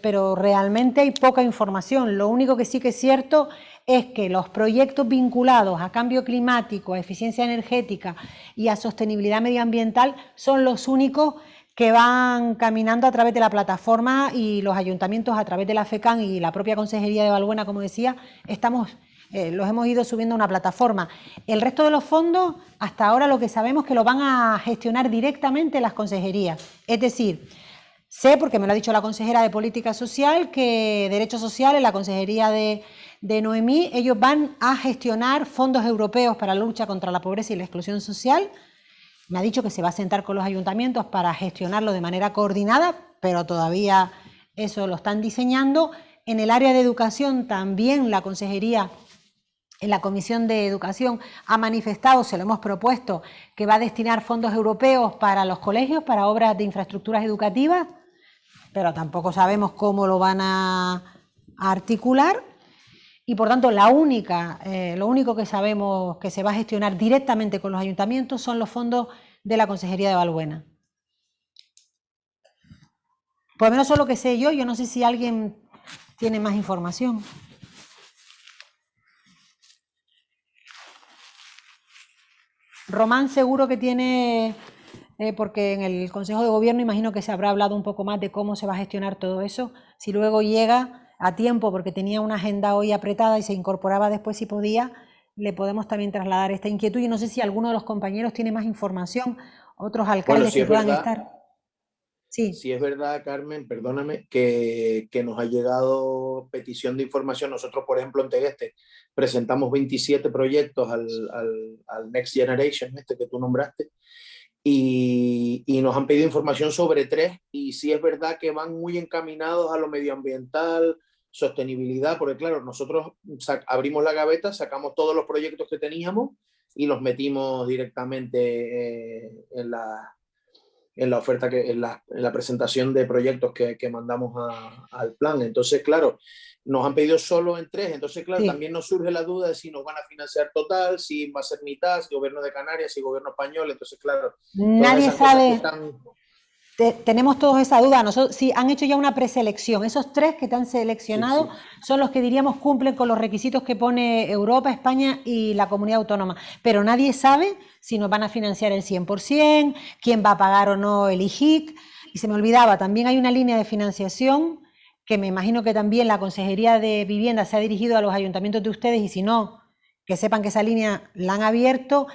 pero realmente hay poca información. Lo único que sí que es cierto es que los proyectos vinculados a cambio climático, a eficiencia energética y a sostenibilidad medioambiental son los únicos que van caminando a través de la plataforma, y los ayuntamientos a través de la FECAN y la propia Consejería de Valbuena, como decía, los hemos ido subiendo a una plataforma. El resto de los fondos, hasta ahora lo que sabemos es que lo van a gestionar directamente las consejerías. Es decir, sé, porque me lo ha dicho la consejera de Política Social, que Derechos Sociales, la consejería de Noemí, ellos van a gestionar fondos europeos para la lucha contra la pobreza y la exclusión social. Me ha dicho que se va a sentar con los ayuntamientos para gestionarlo de manera coordinada, pero todavía eso lo están diseñando. En el área de educación también la consejería, en la Comisión de Educación, ha manifestado, se lo hemos propuesto, que va a destinar fondos europeos para los colegios, para obras de infraestructuras educativas, pero tampoco sabemos cómo lo van a articular. Y por tanto, lo único que sabemos que se va a gestionar directamente con los ayuntamientos son los fondos de la Consejería de Valbuena. Por lo menos eso es lo que sé yo no sé si alguien tiene más información. Román seguro que tiene, porque en el Consejo de Gobierno imagino que se habrá hablado un poco más de cómo se va a gestionar todo eso, si luego llega a tiempo, porque tenía una agenda hoy apretada y se incorporaba después si podía, le podemos también trasladar esta inquietud. Y no sé si alguno de los compañeros tiene más información, otros alcaldes que puedan estar. Sí. Sí, es verdad, Carmen, perdóname, que nos ha llegado petición de información. Nosotros, por ejemplo, en Tegueste presentamos 27 proyectos al Next Generation, que tú nombraste, y nos han pedido información sobre 3, y sí es verdad que van muy encaminados a lo medioambiental, sostenibilidad, porque claro, nosotros abrimos la gaveta, sacamos todos los proyectos que teníamos y los metimos directamente en la oferta, en la presentación de proyectos que mandamos al plan. Entonces, claro, nos han pedido solo en 3, entonces, claro, sí, también nos surge la duda de si nos van a financiar total, si va a ser mitad, si gobierno de Canarias, si gobierno español. Entonces, claro, nadie sabe. Tenemos todos esa duda. Nosotros sí han hecho ya una preselección. Esos 3 que te han seleccionado son los que diríamos cumplen con los requisitos que pone Europa, España y la comunidad autónoma. Pero nadie sabe si nos van a financiar el 100%, quién va a pagar o no el IJIC. Y se me olvidaba, también hay una línea de financiación que me imagino que también la Consejería de Vivienda se ha dirigido a los ayuntamientos de ustedes, y si no, que sepan que esa línea la han abierto,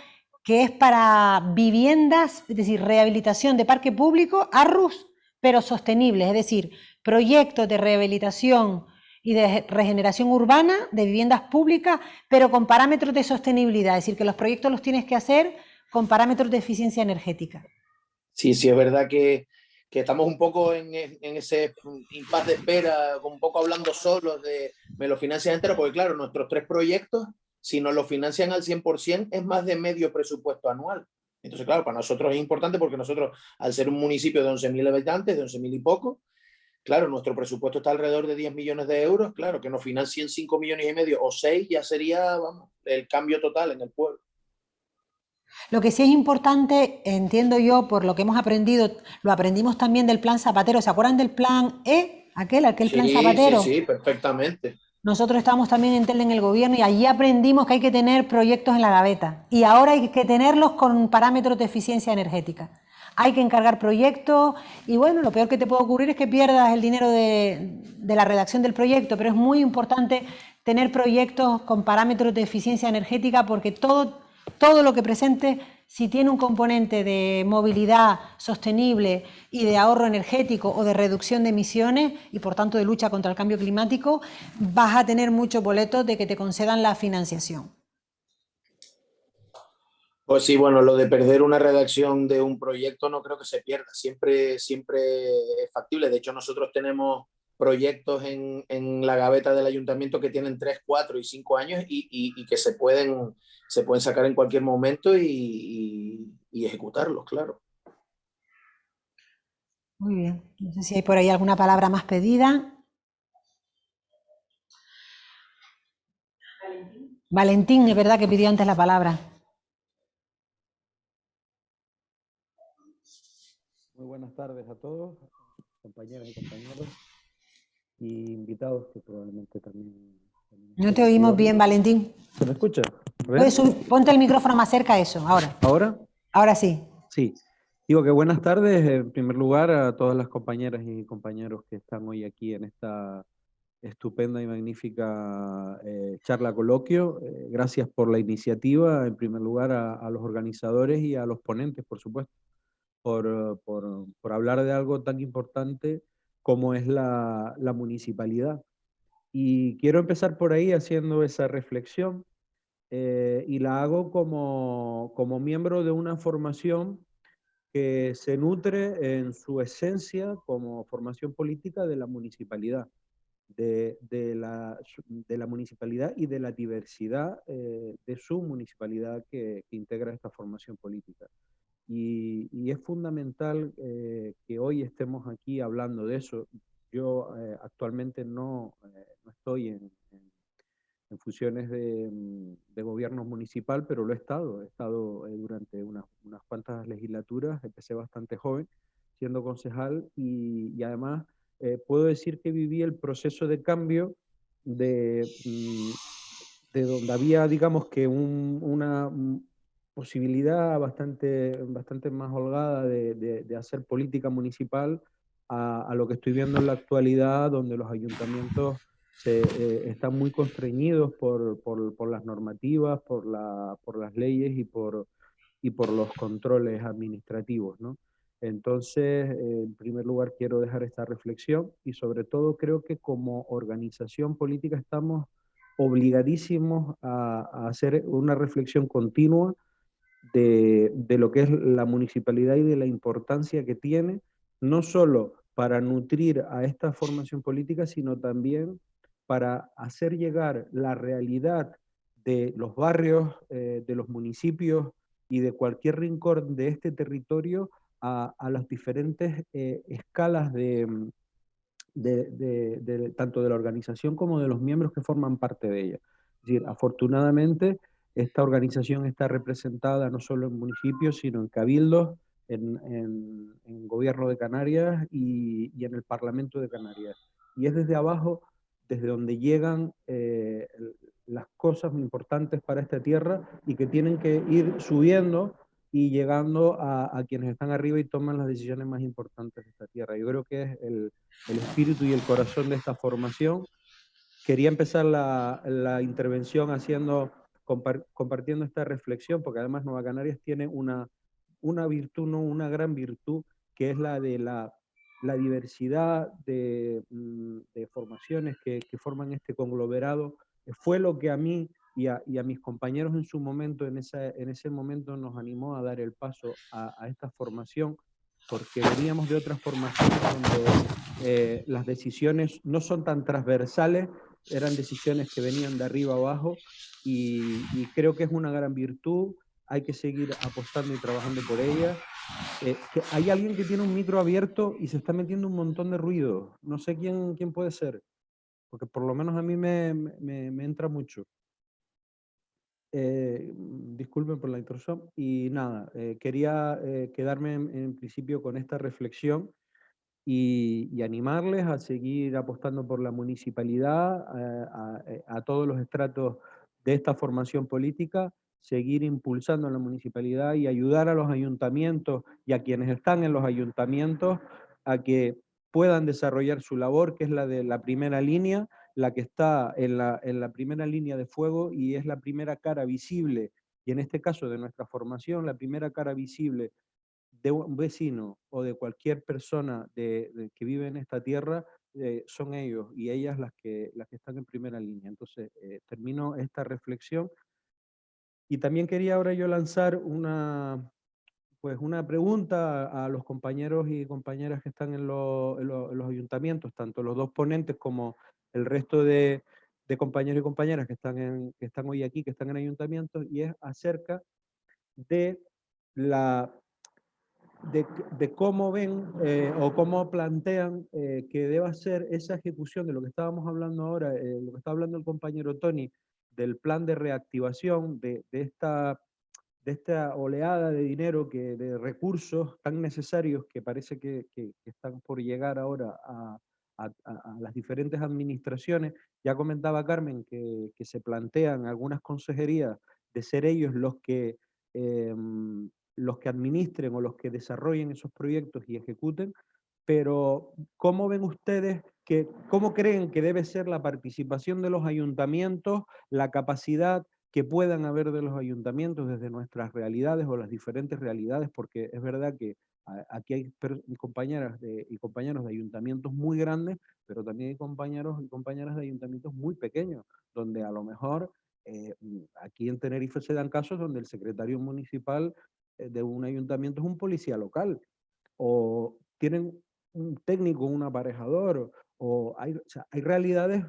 que es para viviendas, es decir, rehabilitación de parque público, ARRUS, pero sostenibles, es decir, proyectos de rehabilitación y de regeneración urbana de viviendas públicas, pero con parámetros de sostenibilidad, es decir, que los proyectos los tienes que hacer con parámetros de eficiencia energética. Sí, es verdad que estamos un poco en ese impasse de espera, un poco hablando solos de me lo financian entero, porque claro, nuestros 3 proyectos, si nos lo financian al 100%, es más de medio presupuesto anual. Entonces, claro, para nosotros es importante porque nosotros, al ser un municipio de 11.000 habitantes, de 11.000 y poco, claro, nuestro presupuesto está alrededor de 10 millones de euros. Claro, que nos financien 5 millones y medio o 6 ya sería, vamos, el cambio total en el pueblo. Lo que sí es importante, entiendo yo, por lo que hemos aprendido, lo aprendimos también del plan Zapatero. ¿Se acuerdan del plan aquel plan Zapatero? Sí, perfectamente. Nosotros estábamos también en el gobierno y allí aprendimos que hay que tener proyectos en la gaveta. Y ahora hay que tenerlos con parámetros de eficiencia energética. Hay que encargar proyectos y bueno, lo peor que te puede ocurrir es que pierdas el dinero de la redacción del proyecto, pero es muy importante tener proyectos con parámetros de eficiencia energética, porque todo lo que presente, si tiene un componente de movilidad sostenible y de ahorro energético o de reducción de emisiones y por tanto de lucha contra el cambio climático, vas a tener muchos boletos de que te concedan la financiación. Pues sí, bueno, lo de perder una redacción de un proyecto no creo que se pierda, siempre es factible. De hecho, nosotros tenemos proyectos en la gaveta del ayuntamiento que tienen 3, 4 y 5 años y que se pueden sacar en cualquier momento y ejecutarlos, claro. Muy bien, no sé si hay por ahí alguna palabra más pedida. Valentín, es verdad que pidió antes la palabra. Muy buenas tardes a todos, compañeras y compañeros, y invitados que probablemente también... No te oímos bien, Valentín. ¿Se me escucha? Ponte el micrófono más cerca a eso, ahora. ¿Ahora? Ahora sí. Sí. Digo que buenas tardes, en primer lugar, a todas las compañeras y compañeros que están hoy aquí en esta estupenda y magnífica charla coloquio. Gracias por la iniciativa, en primer lugar, a los organizadores y a los ponentes, por supuesto, por hablar de algo tan importante como es la municipalidad. Y quiero empezar por ahí haciendo esa reflexión, y la hago como miembro de una formación que se nutre en su esencia como formación política de la municipalidad, de la municipalidad y de la diversidad de su municipalidad que integra esta formación política. Y es fundamental que hoy estemos aquí hablando de eso. Yo actualmente no estoy en funciones de gobierno municipal, pero lo he estado durante unas cuantas legislaturas, empecé bastante joven siendo concejal y además puedo decir que viví el proceso de cambio de donde había, digamos que una posibilidad bastante más holgada de hacer política municipal a lo que estoy viendo en la actualidad, donde los ayuntamientos están muy constreñidos por las normativas, por las leyes y por los controles administrativos, ¿no? Entonces, en primer lugar, quiero dejar esta reflexión y sobre todo creo que como organización política estamos obligadísimos a hacer una reflexión continua de lo que es la municipalidad y de la importancia que tiene, no solo para nutrir a esta formación política, sino también para hacer llegar la realidad de los barrios, de los municipios y de cualquier rincón de este territorio a las diferentes escalas tanto de la organización como de los miembros que forman parte de ella. Es decir, afortunadamente, esta organización está representada no solo en municipios, sino en cabildos, en gobierno de Canarias y en el Parlamento de Canarias. Y es desde abajo, desde donde llegan las cosas muy importantes para esta tierra y que tienen que ir subiendo y llegando a quienes están arriba y toman las decisiones más importantes de esta tierra. Yo creo que es el espíritu y el corazón de esta formación. Quería empezar la intervención compartiendo esta reflexión, porque además Nueva Canarias tiene una virtud, no, una gran virtud, que es la de la diversidad de formaciones que forman este conglomerado. Fue lo que a mí y a mis compañeros en su momento, en ese momento nos animó a dar el paso a esta formación, porque veníamos de otras formaciones donde las decisiones no son tan transversales, eran decisiones que venían de arriba abajo y creo que es una gran virtud, hay que seguir apostando y trabajando por ella. Que hay alguien que tiene un micro abierto y se está metiendo un montón de ruido, no sé quién puede ser, porque por lo menos a mí me entra mucho. Disculpen por la interrupción y nada, quería quedarme en principio con esta reflexión y animarles a seguir apostando por la municipalidad, a todos los estratos de esta formación política, seguir impulsando la municipalidad y ayudar a los ayuntamientos y a quienes están en los ayuntamientos a que puedan desarrollar su labor, que es la de la primera línea, la que está en la primera línea de fuego y es la primera cara visible, y en este caso de nuestra formación, la primera cara visible de un vecino o de cualquier persona que vive en esta tierra, son ellos y ellas las que están en primera línea. Entonces, termino esta reflexión y también quería ahora yo lanzar una pregunta a los compañeros y compañeras que están en los ayuntamientos, tanto los dos ponentes como el resto de compañeros y compañeras que están hoy aquí, que están en ayuntamientos, y es acerca de la de cómo ven o cómo plantean que deba ser esa ejecución de lo que estábamos hablando ahora, lo que está hablando el compañero Tony, del plan de reactivación de esta oleada de dinero, de recursos tan necesarios que parece que están por llegar ahora a las diferentes administraciones. Ya comentaba Carmen que se plantean algunas consejerías de ser ellos los que administren o los que desarrollen esos proyectos y ejecuten, pero ¿cómo ven ustedes cómo creen que debe ser la participación de los ayuntamientos, la capacidad que puedan haber de los ayuntamientos desde nuestras realidades o las diferentes realidades? Porque es verdad que aquí hay compañeras y compañeros de ayuntamientos muy grandes, pero también hay compañeros y compañeras de ayuntamientos muy pequeños, donde a lo mejor aquí en Tenerife se dan casos donde el secretario municipal de un ayuntamiento es un policía local, o tienen un técnico, un aparejador, o sea, hay realidades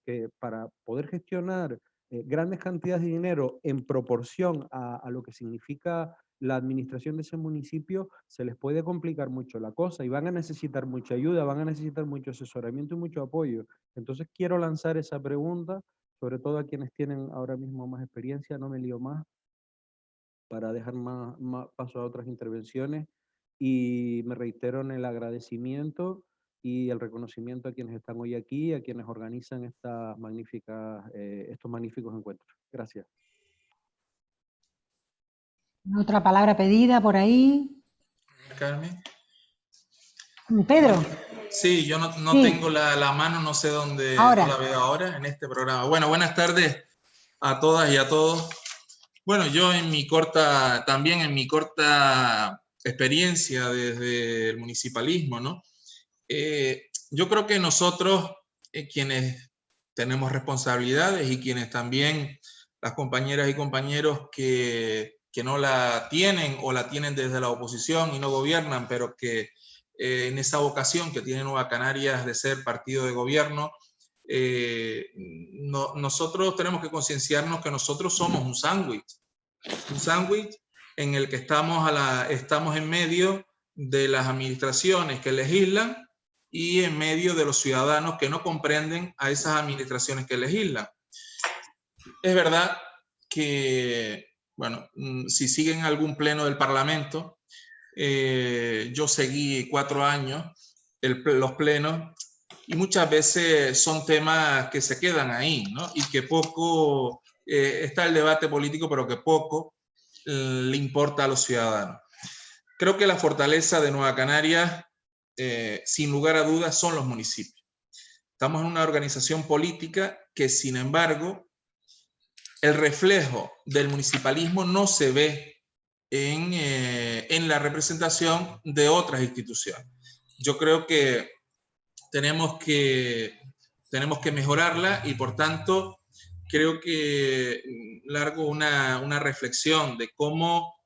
que para poder gestionar grandes cantidades de dinero en proporción a lo que significa la administración de ese municipio, se les puede complicar mucho la cosa y van a necesitar mucha ayuda, van a necesitar mucho asesoramiento y mucho apoyo. Entonces quiero lanzar esa pregunta, sobre todo a quienes tienen ahora mismo más experiencia, no me lío más, para dejar más paso a otras intervenciones, y me reitero en el agradecimiento y el reconocimiento a quienes están hoy aquí, a quienes organizan estos magníficos encuentros. Gracias. Otra palabra pedida por ahí. Carmen. Pedro. Sí, yo no Sí. tengo la mano, no sé dónde, ahora. no la veo ahora en este programa. Bueno, buenas tardes a todas y a todos. Bueno, yo también en mi corta experiencia desde el municipalismo, ¿no? Yo creo que nosotros, quienes tenemos responsabilidades y quienes también, las compañeras y compañeros que no la tienen o la tienen desde la oposición y no gobiernan, pero que en esa vocación que tiene Nueva Canarias de ser partido de gobierno, nosotros tenemos que concienciarnos que nosotros somos un sándwich en el que estamos en medio de las administraciones que legislan y en medio de los ciudadanos que no comprenden a esas administraciones que legislan. Es verdad que, bueno, si siguen algún pleno del Parlamento, yo seguí 4 años los plenos, y muchas veces son temas que se quedan ahí, ¿no? Y que poco está el debate político, pero que poco le importa a los ciudadanos. Creo que la fortaleza de Nueva Canarias, sin lugar a dudas, son los municipios. Estamos en una organización política que, sin embargo, el reflejo del municipalismo no se ve en la representación de otras instituciones. Yo creo que tenemos que mejorarla, y por tanto creo que largo una reflexión de cómo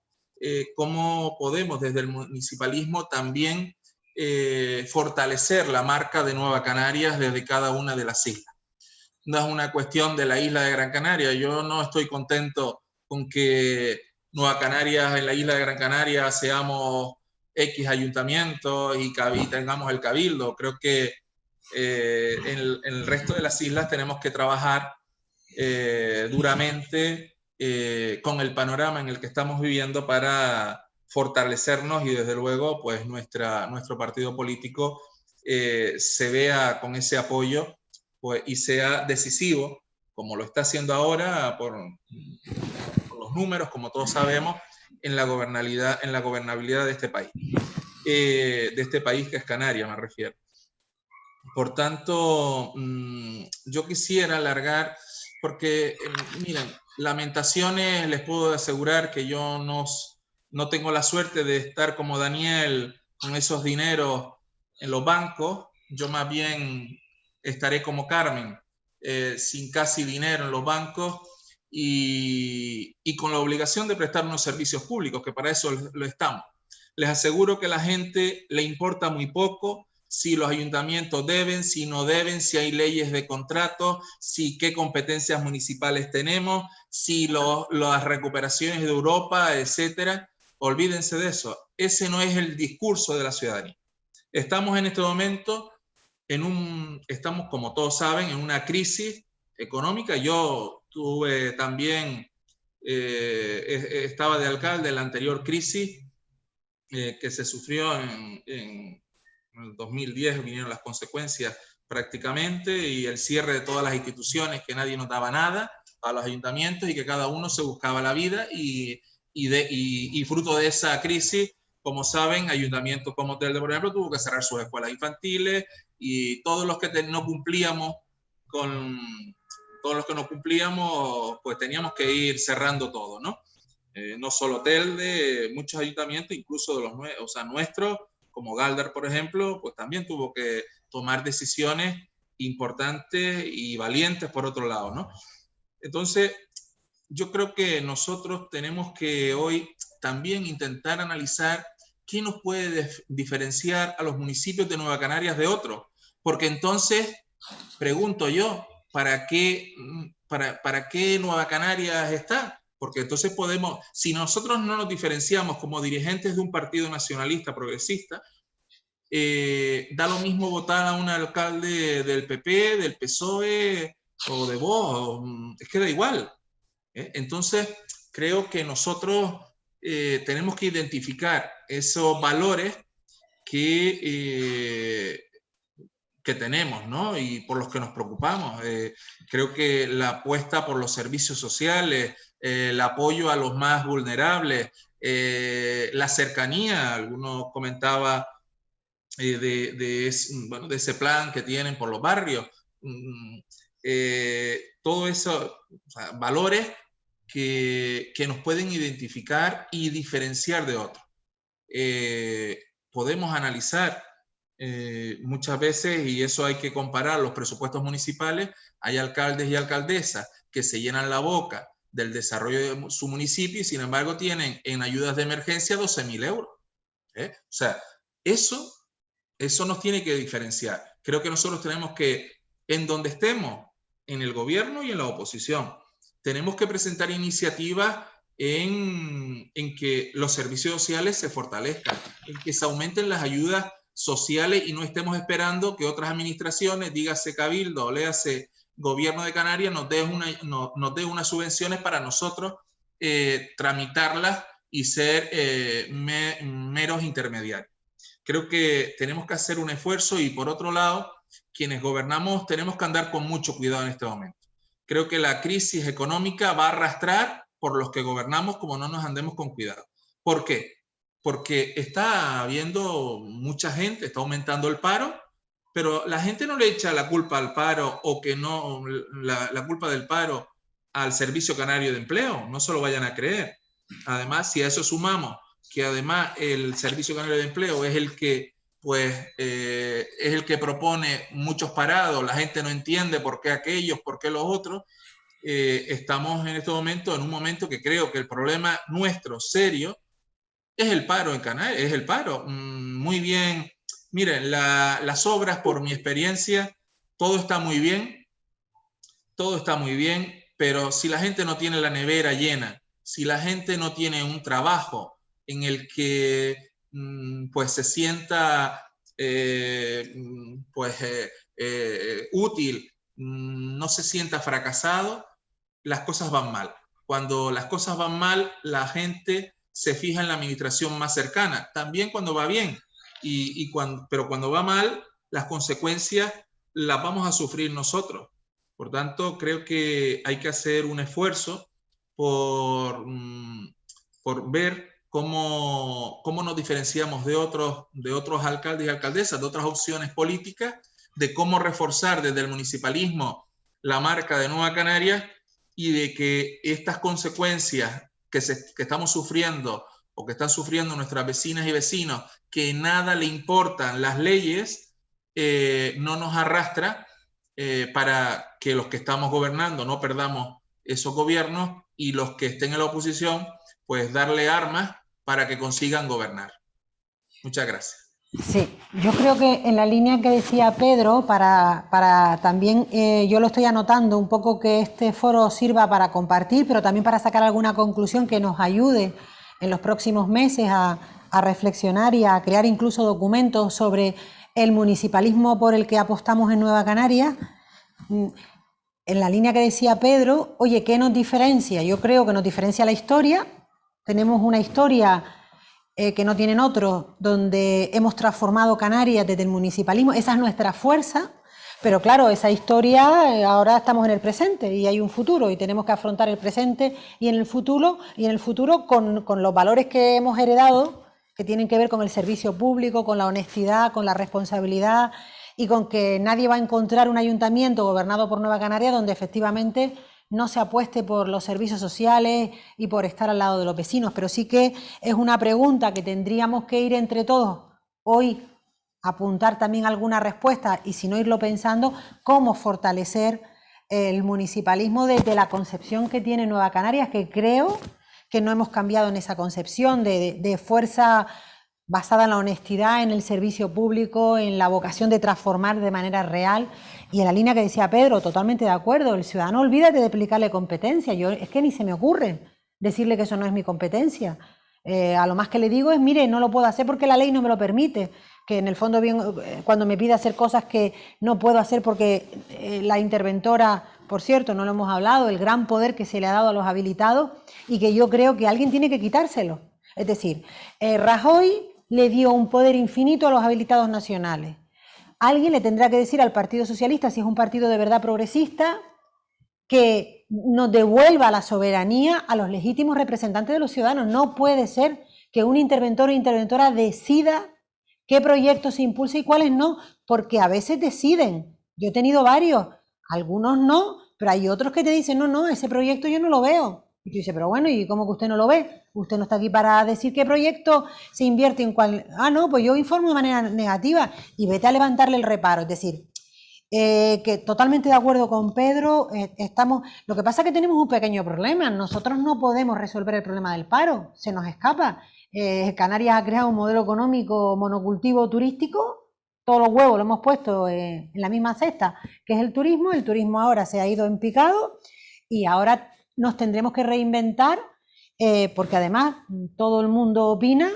podemos desde el municipalismo también fortalecer la marca de Nueva Canarias desde cada una de las islas. No es una cuestión de la isla de Gran Canaria. Yo no estoy contento con que Nueva Canarias, en la isla de Gran Canaria, seamos X ayuntamientos y tengamos el cabildo. Creo que en el resto de las islas tenemos que trabajar duramente con el panorama en el que estamos viviendo para fortalecernos, y desde luego pues nuestro partido político se vea con ese apoyo, pues, y sea decisivo, como lo está haciendo ahora por los números, como todos sabemos, en la gobernabilidad de este país. Que es Canarias, me refiero. Por tanto, yo quisiera alargar, porque, miren, lamentaciones, les puedo asegurar que yo no tengo la suerte de estar como Daniel con esos dineros en los bancos. Yo más bien estaré como Carmen, sin casi dinero en los bancos y con la obligación de prestar unos servicios públicos, que para eso lo estamos. Les aseguro que a la gente le importa muy poco si los ayuntamientos deben, si no deben, si hay leyes de contrato, si qué competencias municipales tenemos, si las recuperaciones de Europa, etcétera. Olvídense de eso. Ese no es el discurso de la ciudadanía. Estamos en este momento estamos, como todos saben, en una crisis económica. Yo tuve también, estaba de alcalde en la anterior crisis que se sufrió en el 2010, vinieron las consecuencias prácticamente, y el cierre de todas las instituciones, que nadie nos daba nada a los ayuntamientos y que cada uno se buscaba la vida, y y fruto de esa crisis, como saben, ayuntamientos como Telde, por ejemplo, tuvo que cerrar sus escuelas infantiles, y todos los que no cumplíamos pues teníamos que ir cerrando todo, ¿no? No solo Telde, muchos ayuntamientos, incluso de nuestros, como Galdar, por ejemplo, pues también tuvo que tomar decisiones importantes y valientes por otro lado, ¿no? Entonces, yo creo que nosotros tenemos que hoy también intentar analizar qué nos puede diferenciar a los municipios de Nueva Canarias de otros, porque entonces, pregunto yo, ¿para qué Nueva Canarias está? Porque entonces podemos, si nosotros no nos diferenciamos como dirigentes de un partido nacionalista progresista, da lo mismo votar a un alcalde del PP, del PSOE o de Vox, es que da igual. Entonces, creo que nosotros tenemos que identificar esos valores que tenemos, ¿no? Y por los que nos preocupamos. Creo que la apuesta por los servicios sociales, el apoyo a los más vulnerables, la cercanía, algunos comentaba de ese plan que tienen por los barrios, todo eso, o sea, valores que nos pueden identificar y diferenciar de otros. Podemos analizar muchas veces, y eso hay que comparar los presupuestos municipales, hay alcaldes y alcaldesas que se llenan la boca del desarrollo de su municipio y sin embargo tienen en ayudas de emergencia 12.000 euros. O sea, eso nos tiene que diferenciar. Creo que nosotros tenemos que, en donde estemos, en el gobierno y en la oposición, tenemos que presentar iniciativas en que los servicios sociales se fortalezcan, en que se aumenten las ayudas sociales y no estemos esperando que otras administraciones, dígase Cabildo o léase Gobierno de Canarias, nos dé unas subvenciones para nosotros tramitarlas y ser meros intermediarios. Creo que tenemos que hacer un esfuerzo y, por otro lado, quienes gobernamos tenemos que andar con mucho cuidado en este momento. Creo que la crisis económica va a arrastrar por los que gobernamos como no nos andemos con cuidado. ¿Por qué? Porque está habiendo mucha gente, está aumentando el paro, pero la gente no le echa la culpa al paro o que no la culpa del paro al Servicio Canario de Empleo, no se lo vayan a creer. Además, si a eso sumamos que además el Servicio Canario de Empleo es el que es el que propone muchos parados, la gente no entiende por qué aquellos, por qué los otros, estamos en este momento en un momento que creo que el problema nuestro serio es el paro en Canarias, es el paro. Muy bien, miren, las obras, por mi experiencia, todo está muy bien, pero si la gente no tiene la nevera llena, si la gente no tiene un trabajo en el que pues se sienta útil, no se sienta fracasado, las cosas van mal. Cuando las cosas van mal, la gente se fija en la administración más cercana, también cuando va bien, pero cuando va mal, las consecuencias las vamos a sufrir nosotros. Por tanto, creo que hay que hacer un esfuerzo por ver cómo nos diferenciamos de otros alcaldes y alcaldesas, de otras opciones políticas, de cómo reforzar desde el municipalismo la marca de Nueva Canarias y de que estas consecuencias que estamos sufriendo o que están sufriendo nuestras vecinas y vecinos, que nada le importan las leyes, no nos arrastra para que los que estamos gobernando no perdamos esos gobiernos y los que estén en la oposición, pues darle armas para que consigan gobernar. Muchas gracias. Sí, yo creo que en la línea que decía Pedro, para también, yo lo estoy anotando un poco, que este foro sirva para compartir, pero también para sacar alguna conclusión que nos ayude en los próximos meses a reflexionar y a crear incluso documentos sobre el municipalismo por el que apostamos en Nueva Canarias. En la línea que decía Pedro, oye, ¿qué nos diferencia? Yo creo que nos diferencia la historia. Tenemos una historia que no tienen otros, donde hemos transformado Canarias desde el municipalismo. Esa es nuestra fuerza, Pero claro, esa historia, ahora estamos en el presente y hay un futuro y tenemos que afrontar el presente y en el futuro con los valores que hemos heredado, que tienen que ver con el servicio público, con la honestidad, con la responsabilidad y con que nadie va a encontrar un ayuntamiento gobernado por Nueva Canarias donde efectivamente no se apueste por los servicios sociales y por estar al lado de los vecinos. Pero sí que es una pregunta que tendríamos que ir entre todos hoy, apuntar también alguna respuesta y si no irlo pensando, cómo fortalecer el municipalismo desde la concepción que tiene Nueva Canarias, que creo que no hemos cambiado en esa concepción de fuerza basada en la honestidad, en el servicio público, en la vocación de transformar de manera real. Y en la línea que decía Pedro, totalmente de acuerdo, el ciudadano olvídate de aplicarle competencia, es que ni se me ocurre decirle que eso no es mi competencia. A lo más que le digo es, mire, no lo puedo hacer porque la ley no me lo permite, que en el fondo bien, cuando me pide hacer cosas que no puedo hacer porque la interventora, por cierto, no lo hemos hablado, el gran poder que se le ha dado a los habilitados y que yo creo que alguien tiene que quitárselo. Es decir, Rajoy le dio un poder infinito a los habilitados nacionales. Alguien le tendrá que decir al Partido Socialista, si es un partido de verdad progresista, que nos devuelva la soberanía a los legítimos representantes de los ciudadanos. No puede ser que un interventor o interventora decida qué proyectos se impulsa y cuáles no, porque a veces deciden. Yo he tenido varios, algunos no, pero hay otros que te dicen, no, ese proyecto yo no lo veo. Y tú dices, pero bueno, ¿y cómo que usted no lo ve? Usted no está aquí para decir qué proyecto se invierte en cuál. Ah, no, pues yo informo de manera negativa y vete a levantarle el reparo. Es decir, que totalmente de acuerdo con Pedro, lo que pasa es que tenemos un pequeño problema. Nosotros no podemos resolver el problema del paro, se nos escapa. Canarias ha creado un modelo económico monocultivo turístico, todos los huevos lo hemos puesto en la misma cesta, que es el turismo ahora se ha ido en picado y ahora nos tendremos que reinventar, porque además todo el mundo opina,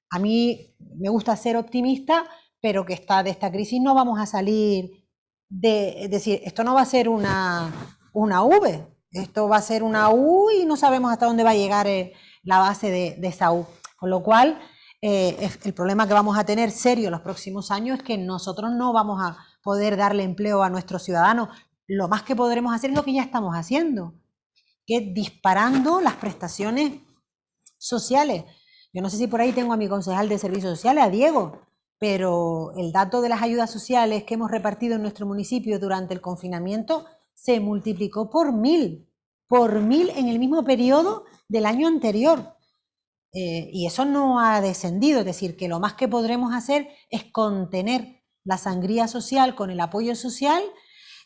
a mí me gusta ser optimista, pero que de esta crisis no vamos a salir es decir, esto no va a ser una V, esto va a ser una U y no sabemos hasta dónde va a llegar la base de esa U. Con lo cual, el problema que vamos a tener serio en los próximos años es que nosotros no vamos a poder darle empleo a nuestros ciudadanos. Lo más que podremos hacer es lo que ya estamos haciendo, que es disparando las prestaciones sociales. Yo no sé si por ahí tengo a mi concejal de Servicios Sociales, a Diego, pero el dato de las ayudas sociales que hemos repartido en nuestro municipio durante el confinamiento se multiplicó por 1000 en el mismo periodo del año anterior. Y eso no ha descendido, es decir, que lo más que podremos hacer es contener la sangría social con el apoyo social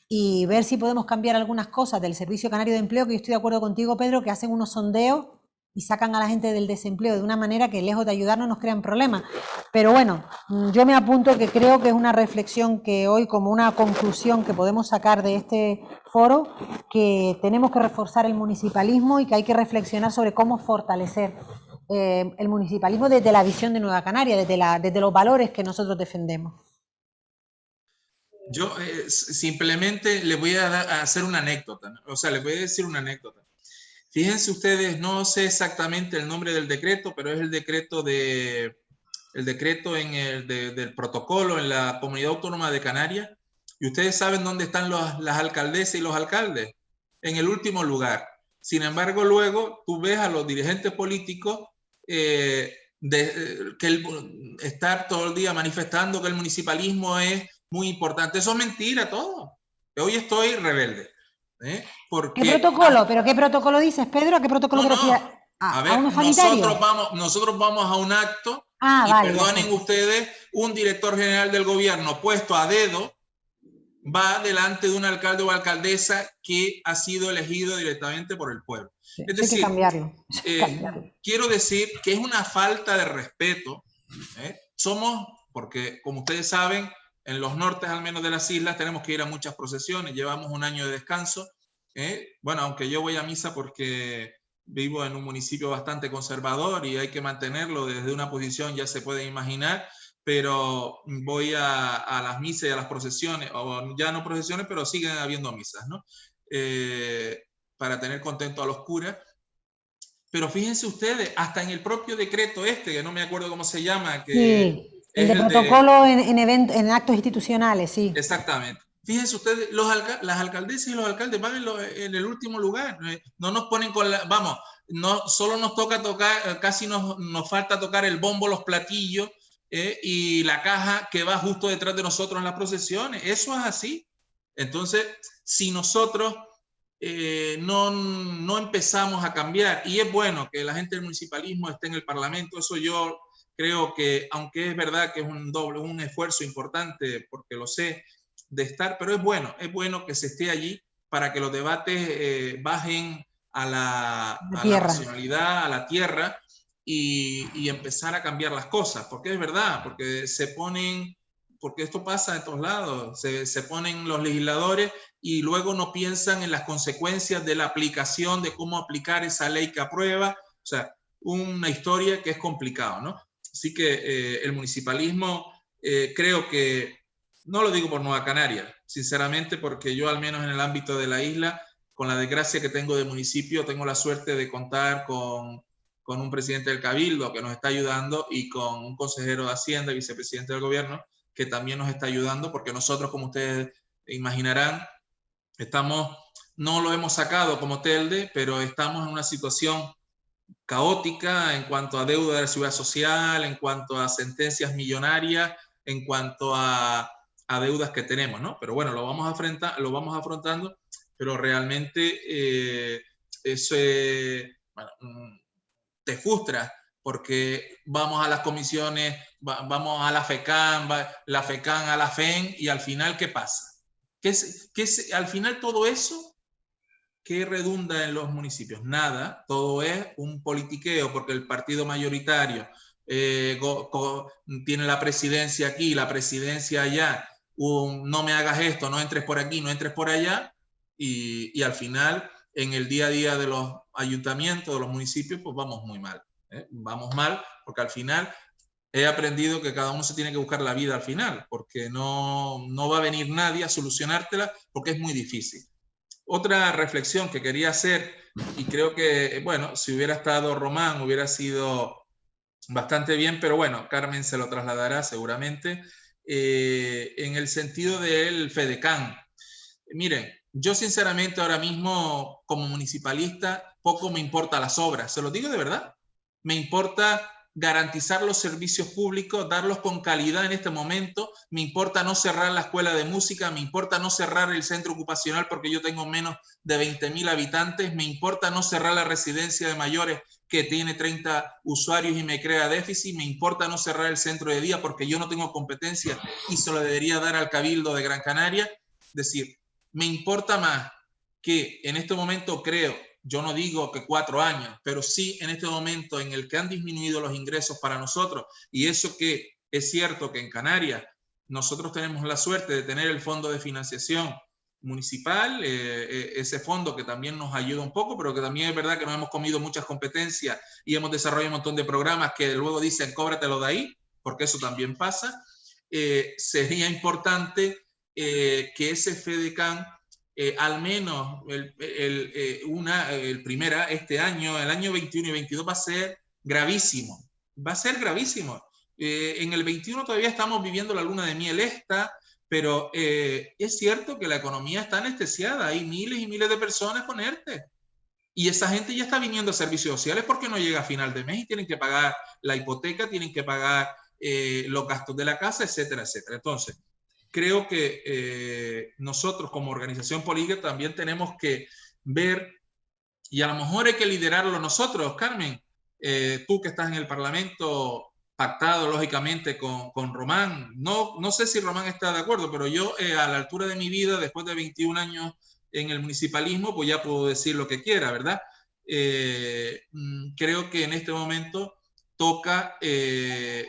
y ver si podemos cambiar algunas cosas del Servicio Canario de Empleo, que yo estoy de acuerdo contigo, Pedro, que hacen unos sondeos y sacan a la gente del desempleo de una manera que lejos de ayudarnos nos crean problemas. Pero bueno, yo me apunto que creo que es una reflexión que hoy, como una conclusión que podemos sacar de este foro, que tenemos que reforzar el municipalismo y que hay que reflexionar sobre cómo fortalecer el municipalismo desde la visión de Nueva Canaria, desde los valores que nosotros defendemos. Yo simplemente les voy a hacer una anécdota, o sea, les voy a decir una anécdota. Fíjense ustedes, no sé exactamente el nombre del decreto, pero es el decreto del protocolo en la Comunidad Autónoma de Canarias. Y ustedes saben dónde están las alcaldesas y los alcaldes, en el último lugar. Sin embargo, luego tú ves a los dirigentes políticos estar todo el día manifestando que el municipalismo es muy importante. Eso es mentira todo. Hoy estoy rebelde. Porque, ¿qué protocolo? ¿Pero qué protocolo dices, Pedro? ¿A qué protocolo te refieres? A ver, nosotros vamos a un acto perdonen ustedes, un director general del gobierno puesto a dedo va delante de un alcalde o alcaldesa que ha sido elegido directamente por el pueblo. Sí, es decir, hay que cambiarlo. Quiero decir que es una falta de respeto. Porque como ustedes saben, en los nortes, al menos de las islas, tenemos que ir a muchas procesiones, llevamos un año de descanso. Bueno, aunque yo voy a misa porque vivo en un municipio bastante conservador y hay que mantenerlo desde una posición, ya se puede imaginar, pero voy a las misas y a las procesiones, o ya no procesiones, pero siguen habiendo misas, ¿no? Para tener contento a los curas. Pero fíjense ustedes, hasta en el propio decreto que no me acuerdo cómo se llama, que... Sí. El de protocolo en actos institucionales, sí. Exactamente. Fíjense ustedes, las alcaldesas y los alcaldes van en el último lugar. No nos ponen con la... Vamos, no, solo nos toca tocar, casi nos falta tocar el bombo, los platillos y la caja que va justo detrás de nosotros en las procesiones. Eso es así. Entonces, si nosotros no empezamos a cambiar, y es bueno que la gente del municipalismo esté en el Parlamento, eso yo creo que, aunque es verdad que es un esfuerzo importante, porque lo sé, de estar, pero es bueno que se esté allí para que los debates bajen a la racionalidad, a la tierra y empezar a cambiar las cosas, porque es verdad, porque esto pasa en todos lados, se ponen los legisladores y luego no piensan en las consecuencias de la aplicación, de cómo aplicar esa ley que aprueba, o sea, una historia que es complicado, ¿no? Así que el municipalismo creo que, no lo digo por Nueva Canaria, sinceramente, porque yo al menos en el ámbito de la isla, con la desgracia que tengo de municipio, tengo la suerte de contar con un presidente del Cabildo que nos está ayudando y con un consejero de Hacienda y vicepresidente del gobierno que también nos está ayudando, porque nosotros, como ustedes imaginarán, no lo hemos sacado como Telde, pero estamos en una situación caótica en cuanto a deuda de la seguridad social, en cuanto a sentencias millonarias, en cuanto a deudas que tenemos, ¿no? Pero bueno, lo vamos afrontando, pero realmente eso te frustra porque vamos a las comisiones, vamos a la FECAN, la FECAN a la FEN y al final, ¿qué pasa? Al final todo eso, ¿qué redunda en los municipios? Nada, todo es un politiqueo porque el partido mayoritario tiene la presidencia aquí, la presidencia allá, no me hagas esto, no entres por aquí, no entres por allá, y al final, en el día a día de los ayuntamientos, de los municipios, pues vamos muy mal. Vamos mal porque al final he aprendido que cada uno se tiene que buscar la vida al final, porque no va a venir nadie a solucionártela porque es muy difícil. Otra reflexión que quería hacer, y creo que, bueno, si hubiera estado Román hubiera sido bastante bien, pero bueno, Carmen se lo trasladará seguramente, en el sentido del FEDECAN. Miren, yo sinceramente ahora mismo como municipalista poco me importa las obras, se lo digo de verdad. Me importa garantizar los servicios públicos, darlos con calidad en este momento. Me importa no cerrar la escuela de música, me importa no cerrar el centro ocupacional porque yo tengo menos de 20.000 habitantes, me importa no cerrar la residencia de mayores que tiene 30 usuarios y me crea déficit, me importa no cerrar el centro de día porque yo no tengo competencia y se lo debería dar al Cabildo de Gran Canaria. Es decir, me importa más que en este momento creo, yo no digo que 4 años, pero sí en este momento en el que han disminuido los ingresos para nosotros, y eso que es cierto que en Canarias nosotros tenemos la suerte de tener el fondo de financiación municipal, ese fondo que también nos ayuda un poco, pero que también es verdad que nos hemos comido muchas competencias y hemos desarrollado un montón de programas que luego dicen cóbratelo de ahí, porque eso también pasa. Sería importante que ese FEDECAN al menos este año, el año 21 y 22 va a ser gravísimo. Va a ser gravísimo. En el 21 todavía estamos viviendo la luna de miel pero es cierto que la economía está anestesiada. Hay miles y miles de personas con ERTE. Y esa gente ya está viniendo a servicios sociales porque no llega a final de mes y tienen que pagar la hipoteca, tienen que pagar los gastos de la casa, etcétera, etcétera. Entonces, creo que nosotros como organización política también tenemos que ver, y a lo mejor hay que liderarlo nosotros, Carmen, tú que estás en el Parlamento pactado lógicamente con Román, no sé si Román está de acuerdo, pero yo a la altura de mi vida, después de 21 años en el municipalismo, pues ya puedo decir lo que quiera, ¿verdad? Creo que en este momento toca que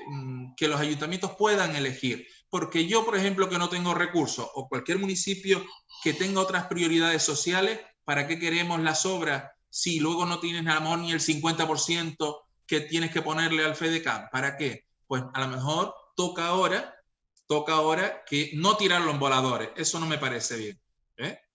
los ayuntamientos puedan elegir. Porque yo, por ejemplo, que no tengo recursos, o cualquier municipio que tenga otras prioridades sociales, ¿para qué queremos las obras si luego no tienes a lo mejor ni el 50% que tienes que ponerle al FEDECAN? ¿Para qué? Pues a lo mejor toca ahora que no tirarlo en voladores. Eso no me parece bien,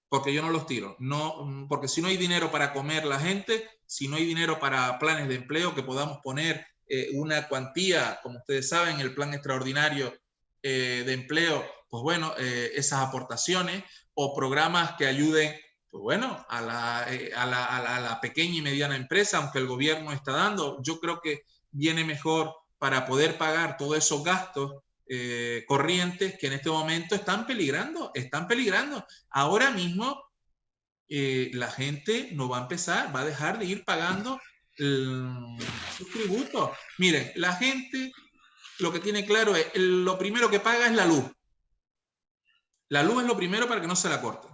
porque yo no los tiro. No, porque si no hay dinero para comer la gente, si no hay dinero para planes de empleo, que podamos poner una cuantía, como ustedes saben, el plan extraordinario de empleo, pues bueno, esas aportaciones, o programas que ayuden, pues bueno, a la pequeña y mediana empresa, aunque el gobierno está dando. Yo creo que viene mejor para poder pagar todos esos gastos corrientes que en este momento están peligrando. Ahora mismo la gente no va a empezar, va a dejar de ir pagando sus tributos. Miren, la gente lo que tiene claro es, lo primero que paga es la luz. La luz es lo primero para que no se la corten.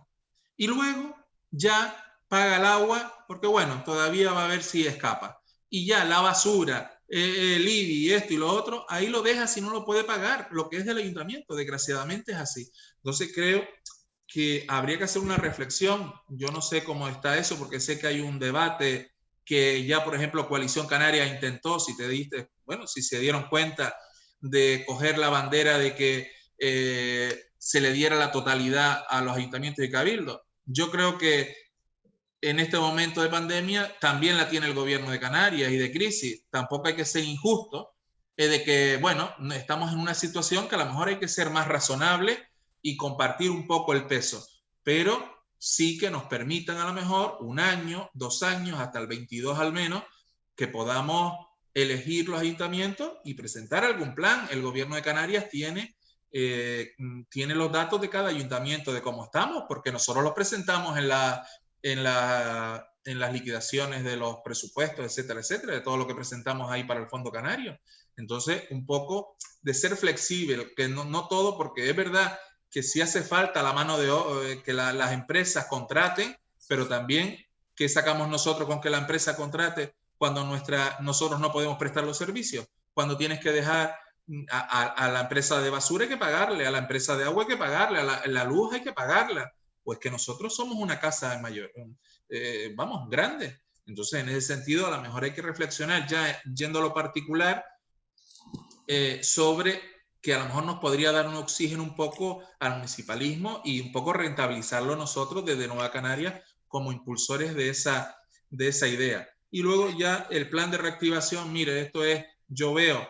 Y luego ya paga el agua, porque bueno, todavía va a ver si escapa. Y ya la basura, el IBI, esto y lo otro, ahí lo deja si no lo puede pagar, lo que es del ayuntamiento, desgraciadamente es así. Entonces creo que habría que hacer una reflexión. Yo no sé cómo está eso, porque sé que hay un debate que ya, por ejemplo, Coalición Canaria intentó, si se dieron cuenta de coger la bandera de que se le diera la totalidad a los ayuntamientos y cabildos. Yo creo que en este momento de pandemia también la tiene el gobierno de Canarias y de crisis. Tampoco hay que ser injusto de que, bueno, estamos en una situación que a lo mejor hay que ser más razonable y compartir un poco el peso, pero sí que nos permitan a lo mejor 1 año, 2 años, hasta el 22 al menos, que podamos elegir los ayuntamientos y presentar algún plan. El gobierno de Canarias tiene los datos de cada ayuntamiento de cómo estamos, porque nosotros los presentamos en las liquidaciones de los presupuestos, etcétera, etcétera, de todo lo que presentamos ahí para el Fondo Canario. Entonces, un poco de ser flexible, que no todo, porque es verdad que sí hace falta la mano de que las empresas contraten, pero también ¿qué sacamos nosotros con que la empresa contrate cuando nosotros no podemos prestar los servicios? Cuando tienes que dejar a la empresa de basura hay que pagarle, a la empresa de agua hay que pagarle, a la luz hay que pagarla. Pues que nosotros somos una casa mayor, grande. Entonces, en ese sentido, a lo mejor hay que reflexionar, ya yendo a lo particular, sobre que a lo mejor nos podría dar un oxígeno un poco al municipalismo y un poco rentabilizarlo nosotros desde Nueva Canarias como impulsores de esa idea. Y luego ya el plan de reactivación, mire, yo veo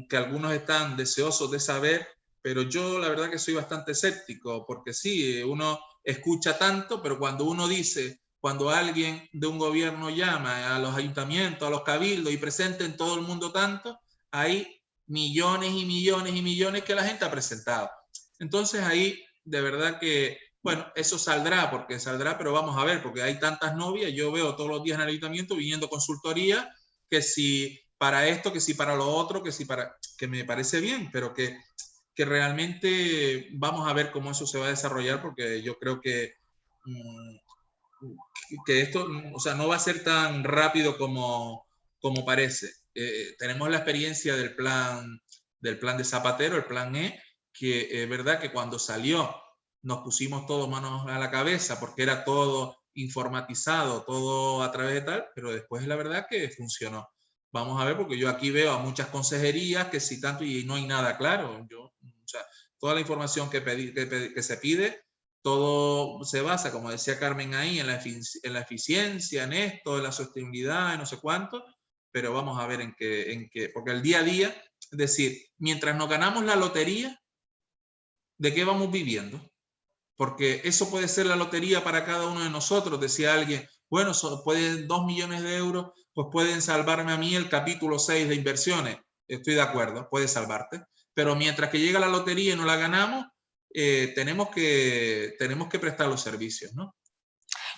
que algunos están deseosos de saber, pero yo la verdad que soy bastante escéptico, porque sí, uno escucha tanto, pero cuando alguien de un gobierno llama a los ayuntamientos, a los cabildos y presenten todo el mundo tanto, hay millones y millones y millones que la gente ha presentado. Entonces ahí de verdad que, bueno, eso saldrá, pero vamos a ver, porque hay tantas novias, yo veo todos los días en el ayuntamiento viniendo consultoría, que si para esto, que si para lo otro, que me parece bien, pero que realmente vamos a ver cómo eso se va a desarrollar, porque yo creo que esto, o sea, no va a ser tan rápido como parece. Tenemos la experiencia del plan de Zapatero, el plan E, que es verdad que cuando salió nos pusimos todos manos a la cabeza porque era todo informatizado, todo a través de tal, pero después la verdad que funcionó. Vamos a ver, porque yo aquí veo a muchas consejerías que si tanto y no hay nada claro. Toda la información que se pide, todo se basa, como decía Carmen ahí, en la eficiencia, en esto, en la sostenibilidad, en no sé cuánto, pero vamos a ver en qué, porque el día a día, es decir, mientras nos ganamos la lotería, ¿de qué vamos viviendo? Porque eso puede ser la lotería para cada uno de nosotros, decía alguien, bueno, pueden 2 millones de euros, pues pueden salvarme a mí el capítulo 6 de inversiones. Estoy de acuerdo, puede salvarte. Pero mientras que llega la lotería y no la ganamos, tenemos que prestar los servicios, ¿no?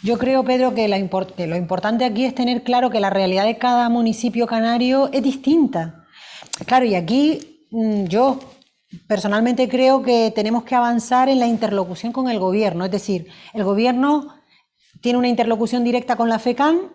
Yo creo, Pedro, que lo importante aquí es tener claro que la realidad de cada municipio canario es distinta. Claro, y aquí yo personalmente creo que tenemos que avanzar en la interlocución con el gobierno. Es decir, el gobierno tiene una interlocución directa con la FECAN.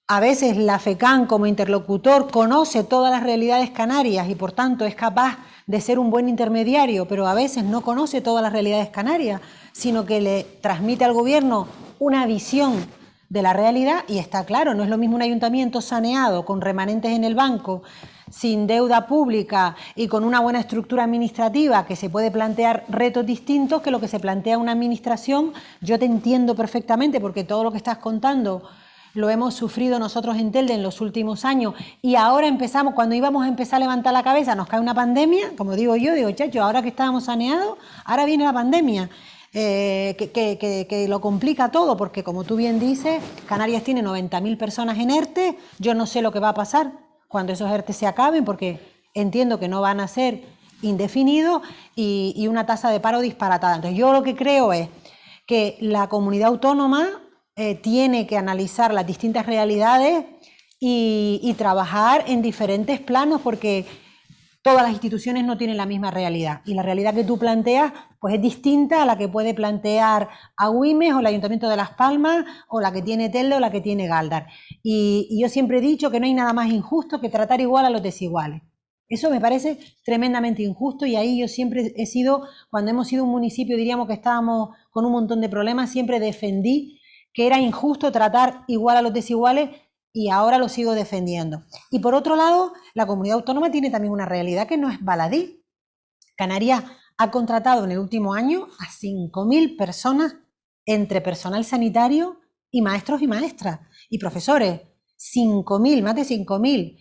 A veces la FECAN como interlocutor conoce todas las realidades canarias y por tanto es capaz de ser un buen intermediario, pero a veces no conoce todas las realidades canarias, sino que le transmite al gobierno una visión de la realidad y está claro, no es lo mismo un ayuntamiento saneado, con remanentes en el banco, sin deuda pública y con una buena estructura administrativa que se puede plantear retos distintos que lo que se plantea una administración. Yo te entiendo perfectamente porque todo lo que estás contando lo hemos sufrido nosotros en Telde en los últimos años, y ahora empezamos, cuando íbamos a empezar a levantar la cabeza, nos cae una pandemia, como digo yo, chacho, ahora que estábamos saneados, ahora viene la pandemia, que lo complica todo, porque como tú bien dices, Canarias tiene 90.000 personas en ERTE, yo no sé lo que va a pasar cuando esos ERTE se acaben, porque entiendo que no van a ser indefinidos, y una tasa de paro disparatada. Entonces yo lo que creo es que la comunidad autónoma tiene que analizar las distintas realidades y trabajar en diferentes planos, porque todas las instituciones no tienen la misma realidad, y la realidad que tú planteas pues es distinta a la que puede plantear Agüimes o el Ayuntamiento de Las Palmas, o la que tiene Telde o la que tiene Galdar. Y yo siempre he dicho que no hay nada más injusto que tratar igual a los desiguales. Eso me parece tremendamente injusto, y ahí yo siempre he sido, cuando hemos sido un municipio, diríamos que estábamos con un montón de problemas, siempre defendí que era injusto tratar igual a los desiguales, y ahora lo sigo defendiendo. Y por otro lado, la comunidad autónoma tiene también una realidad que no es baladí. Canarias ha contratado en el último año a 5.000 personas entre personal sanitario y maestros y maestras y profesores. 5.000, más de 5.000.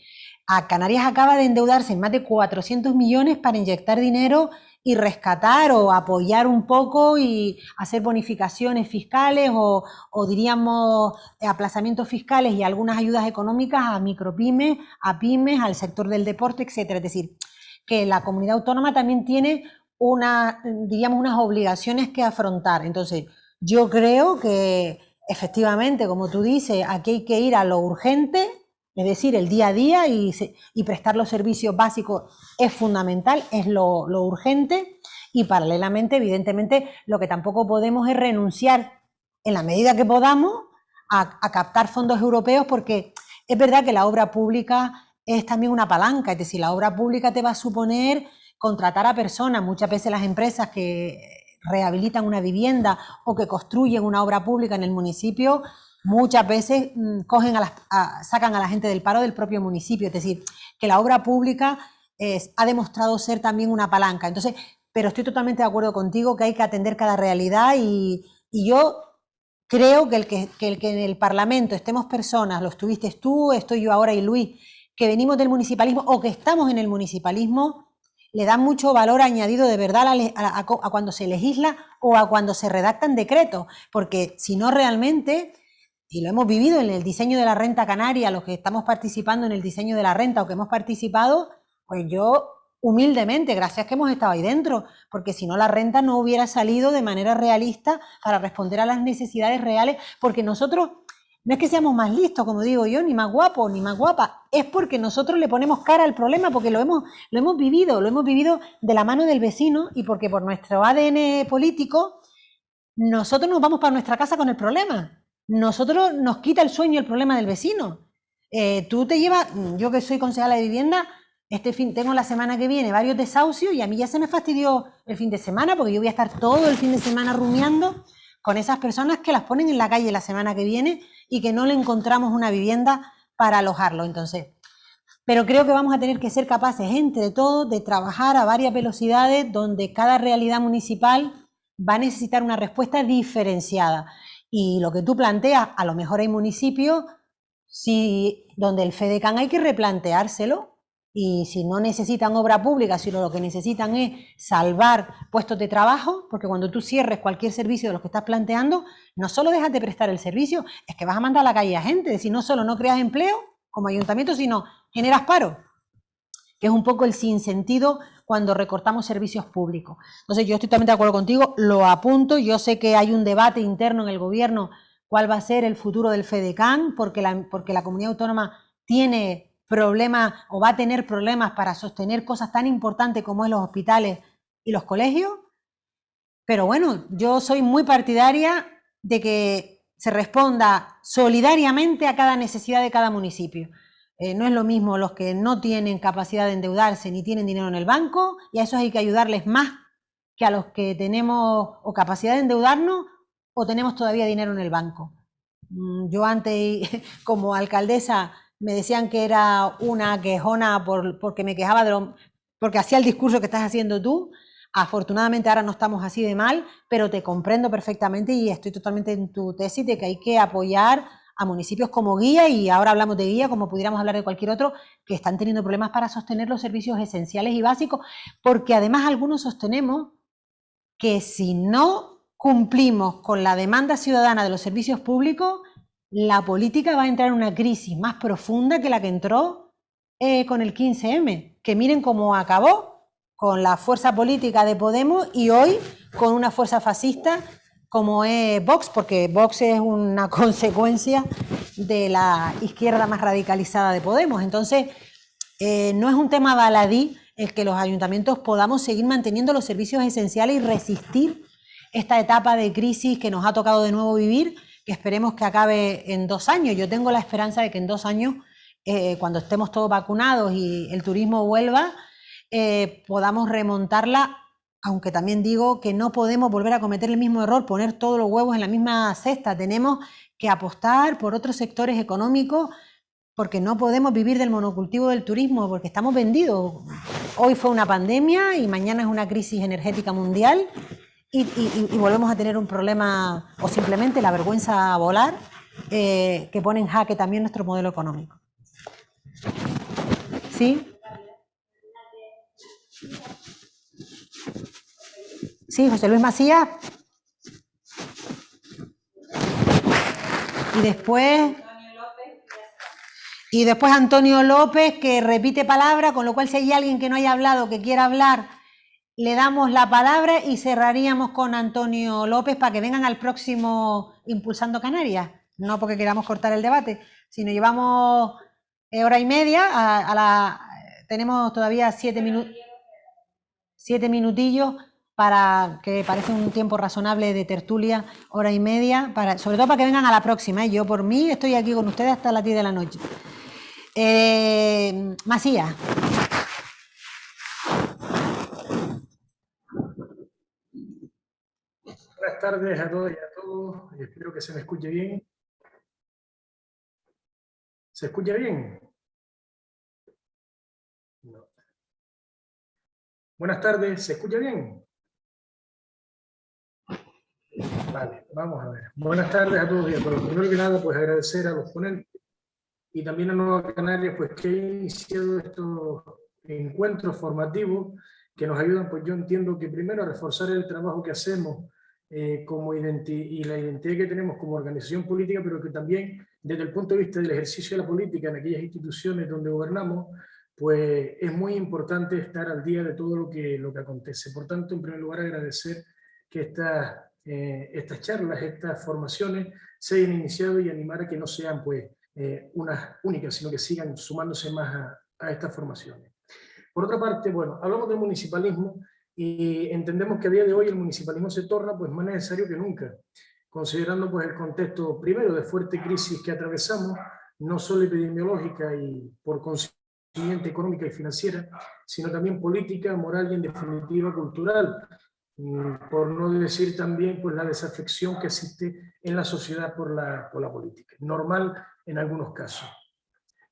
A Canarias acaba de endeudarse en más de 400 millones para inyectar dinero y rescatar o apoyar un poco y hacer bonificaciones fiscales o diríamos aplazamientos fiscales y algunas ayudas económicas a micropymes, a pymes, al sector del deporte, etcétera. Es decir, que la comunidad autónoma también tiene unas obligaciones que afrontar. Entonces, yo creo que efectivamente, como tú dices, aquí hay que ir a lo urgente, es decir, el día a día, y prestar los servicios básicos es fundamental, es lo urgente, y paralelamente, evidentemente, lo que tampoco podemos es renunciar, en la medida que podamos, a captar fondos europeos, porque es verdad que la obra pública es también una palanca, es decir, la obra pública te va a suponer contratar a personas. Muchas veces las empresas que rehabilitan una vivienda o que construyen una obra pública en el municipio, muchas veces sacan a la gente del paro del propio municipio. Es decir, que la obra pública ha demostrado ser también una palanca. Entonces, pero estoy totalmente de acuerdo contigo que hay que atender cada realidad, y yo creo que el que en el Parlamento estemos personas, lo estuviste tú, estoy yo ahora y Luis, que venimos del municipalismo o que estamos en el municipalismo, le da mucho valor añadido de verdad a cuando se legisla o a cuando se redactan decretos, porque si no realmente, y lo hemos vivido en el diseño de la renta canaria, los que estamos participando en el diseño de la renta o que hemos participado, pues yo humildemente, gracias que hemos estado ahí dentro, porque si no la renta no hubiera salido de manera realista para responder a las necesidades reales, porque nosotros no es que seamos más listos, como digo yo, ni más guapos, ni más guapas, es porque nosotros le ponemos cara al problema, porque lo hemos vivido de la mano del vecino, y porque por nuestro ADN político nosotros nos vamos para nuestra casa con el problema. Nosotros nos quita el sueño el problema del vecino. Tú te llevas, yo que soy concejala de vivienda, tengo la semana que viene varios desahucios, y a mí ya se me fastidió el fin de semana, porque yo voy a estar todo el fin de semana rumiando con esas personas que las ponen en la calle la semana que viene y que no le encontramos una vivienda para alojarlo. Entonces, pero creo que vamos a tener que ser capaces entre todos de trabajar a varias velocidades, donde cada realidad municipal va a necesitar una respuesta diferenciada. Y lo que tú planteas, a lo mejor hay municipios donde el FEDECAN hay que replanteárselo, y si no necesitan obra pública, sino lo que necesitan es salvar puestos de trabajo, porque cuando tú cierres cualquier servicio de los que estás planteando, no solo dejas de prestar el servicio, es que vas a mandar a la calle a gente. Es decir, no solo no creas empleo como ayuntamiento, sino generas paro, que es un poco el sinsentido cuando recortamos servicios públicos. Entonces, yo estoy totalmente de acuerdo contigo, lo apunto. Yo sé que hay un debate interno en el gobierno cuál va a ser el futuro del FEDECAN, porque la comunidad autónoma tiene problemas o va a tener problemas para sostener cosas tan importantes como es los hospitales y los colegios. Pero bueno, yo soy muy partidaria de que se responda solidariamente a cada necesidad de cada municipio. No es lo mismo los que no tienen capacidad de endeudarse ni tienen dinero en el banco, y a esos hay que ayudarles más que a los que tenemos o capacidad de endeudarnos o tenemos todavía dinero en el banco. Yo antes, como alcaldesa, me decían que era una quejona porque me quejaba porque hacía el discurso que estás haciendo tú. Afortunadamente ahora no estamos así de mal, pero te comprendo perfectamente y estoy totalmente en tu tesis de que hay que apoyar a municipios como Guía, y ahora hablamos de Guía como pudiéramos hablar de cualquier otro, que están teniendo problemas para sostener los servicios esenciales y básicos, porque además algunos sostenemos que si no cumplimos con la demanda ciudadana de los servicios públicos, la política va a entrar en una crisis más profunda que la que entró con el 15M, que miren cómo acabó con la fuerza política de Podemos y hoy con una fuerza fascista como es Vox, porque Vox es una consecuencia de la izquierda más radicalizada de Podemos. Entonces, no es un tema baladí el que los ayuntamientos podamos seguir manteniendo los servicios esenciales y resistir esta etapa de crisis que nos ha tocado de nuevo vivir, que esperemos que acabe en 2 años. Yo tengo la esperanza de que en 2 años, cuando estemos todos vacunados y el turismo vuelva, podamos remontarla, aunque también digo que no podemos volver a cometer el mismo error, poner todos los huevos en la misma cesta. Tenemos que apostar por otros sectores económicos, porque no podemos vivir del monocultivo del turismo, porque estamos vendidos. Hoy fue una pandemia y mañana es una crisis energética mundial y volvemos a tener un problema, o simplemente la vergüenza a volar, que pone en jaque también nuestro modelo económico. ¿Sí? Sí, José Luis Macías. Y después Antonio López, que repite palabra, con lo cual si hay alguien que no haya hablado, que quiera hablar, le damos la palabra y cerraríamos con Antonio López para que vengan al próximo Impulsando Canarias. No porque queramos cortar el debate, sino llevamos hora y media, tenemos todavía 7 minutillos, para que parece un tiempo razonable de tertulia, hora y media, sobre todo para que vengan a la próxima. Yo por mí estoy aquí con ustedes hasta las 10 de la noche. Macías. Buenas tardes a todos y a todos. Espero que se me escuche bien. ¿Se escucha bien? No. Buenas tardes, ¿se escucha bien? Vale, vamos a ver. Buenas tardes a todos y a todos. Primero que nada, pues agradecer a los ponentes y también a Nueva Canarias, pues que he iniciado estos encuentros formativos que nos ayudan, pues yo entiendo que primero a reforzar el trabajo que hacemos y la identidad que tenemos como organización política, pero que también desde el punto de vista del ejercicio de la política en aquellas instituciones donde gobernamos, pues es muy importante estar al día de todo lo que acontece. Por tanto, en primer lugar, agradecer que estas charlas, estas formaciones se hayan iniciado y animar a que no sean pues unas únicas, sino que sigan sumándose más a estas formaciones. Por otra parte, bueno, hablamos del municipalismo y entendemos que a día de hoy el municipalismo se torna pues más necesario que nunca, considerando pues el contexto primero de fuerte crisis que atravesamos, no solo epidemiológica y por consiguiente económica y financiera, sino también política, moral y en definitiva cultural, por no decir también pues la desafección que existe en la sociedad por la política, normal en algunos casos.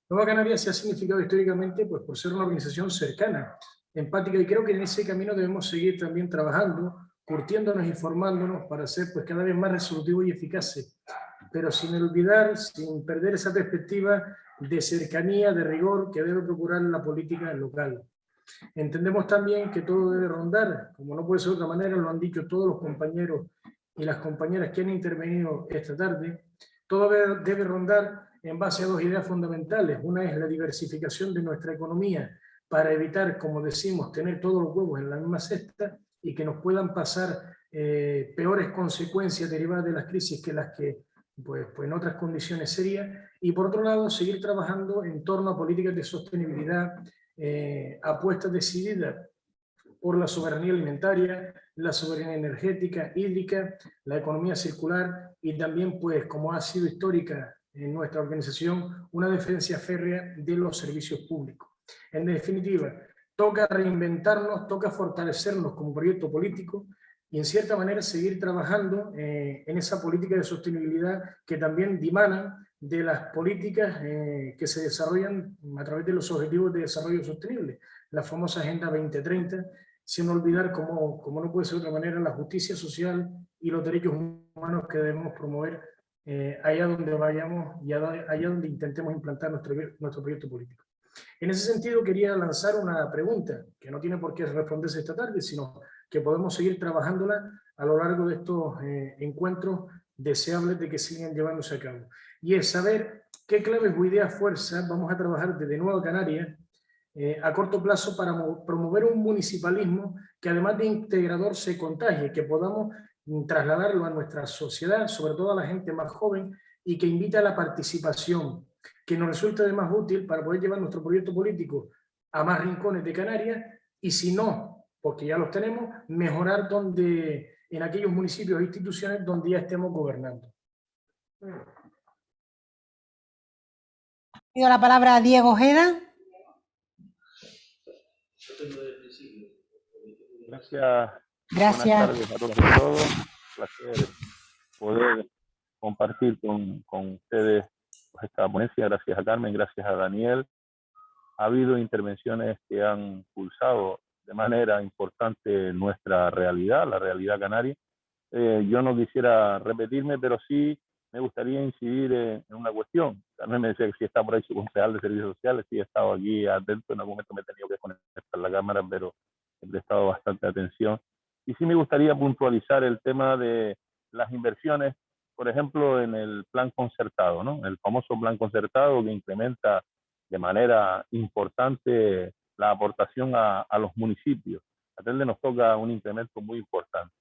Nueva Canarias se ha significado históricamente pues, por ser una organización cercana, empática, y creo que en ese camino debemos seguir también trabajando, curtiéndonos y formándonos para ser pues, cada vez más resolutivos y eficaces, pero sin olvidar, sin perder esa perspectiva de cercanía, de rigor que debe procurar la política local. Entendemos también que todo debe rondar, como no puede ser de otra manera, lo han dicho todos los compañeros y las compañeras que han intervenido esta tarde, todo debe rondar en base a 2 ideas fundamentales. Una es la diversificación de nuestra economía para evitar, como decimos, tener todos los huevos en la misma cesta y que nos puedan pasar peores consecuencias derivadas de las crisis que las que pues en otras condiciones sería. Y por otro lado, seguir trabajando en torno a políticas de sostenibilidad, apuestas decididas por la soberanía alimentaria, la soberanía energética, hídrica, la economía circular y también, pues, como ha sido histórica en nuestra organización, una defensa férrea de los servicios públicos. En definitiva, toca reinventarnos, toca fortalecernos como proyecto político y en cierta manera seguir trabajando en esa política de sostenibilidad que también dimana de las políticas que se desarrollan a través de los Objetivos de Desarrollo Sostenible, la famosa Agenda 2030, sin olvidar, como no puede ser de otra manera, la justicia social y los derechos humanos que debemos promover allá donde vayamos y allá donde intentemos implantar nuestro proyecto político. En ese sentido, quería lanzar una pregunta que no tiene por qué responderse esta tarde, sino que podemos seguir trabajándola a lo largo de estos encuentros deseables de que sigan llevándose a cabo. Y es saber qué claves o ideas fuerzas vamos a trabajar desde Nueva Canarias a corto plazo para promover un municipalismo que además de integrador se contagie, que podamos trasladarlo a nuestra sociedad, sobre todo a la gente más joven, y que invite a la participación, que nos resulte de más útil para poder llevar nuestro proyecto político a más rincones de Canarias, y si no, porque ya los tenemos, mejorar en aquellos municipios e instituciones donde ya estemos gobernando. Pido la palabra a Diego Ojeda. Gracias. Gracias. Buenas tardes a todas y a todos. Un placer poder compartir con ustedes pues, esta ponencia. Gracias a Carmen, gracias a Daniel. Ha habido intervenciones que han pulsado de manera importante nuestra realidad, la realidad canaria. Yo no quisiera repetirme, pero sí me gustaría incidir en una cuestión. Carmen me decía que si está por ahí su concejal de servicios sociales, sí he estado aquí atento, en algún momento me he tenido que conectar la cámara, pero he prestado bastante atención. Y sí me gustaría puntualizar el tema de las inversiones, por ejemplo, en el plan concertado, ¿no? El famoso plan concertado que incrementa de manera importante la aportación a los municipios. A Telde nos toca un incremento muy importante.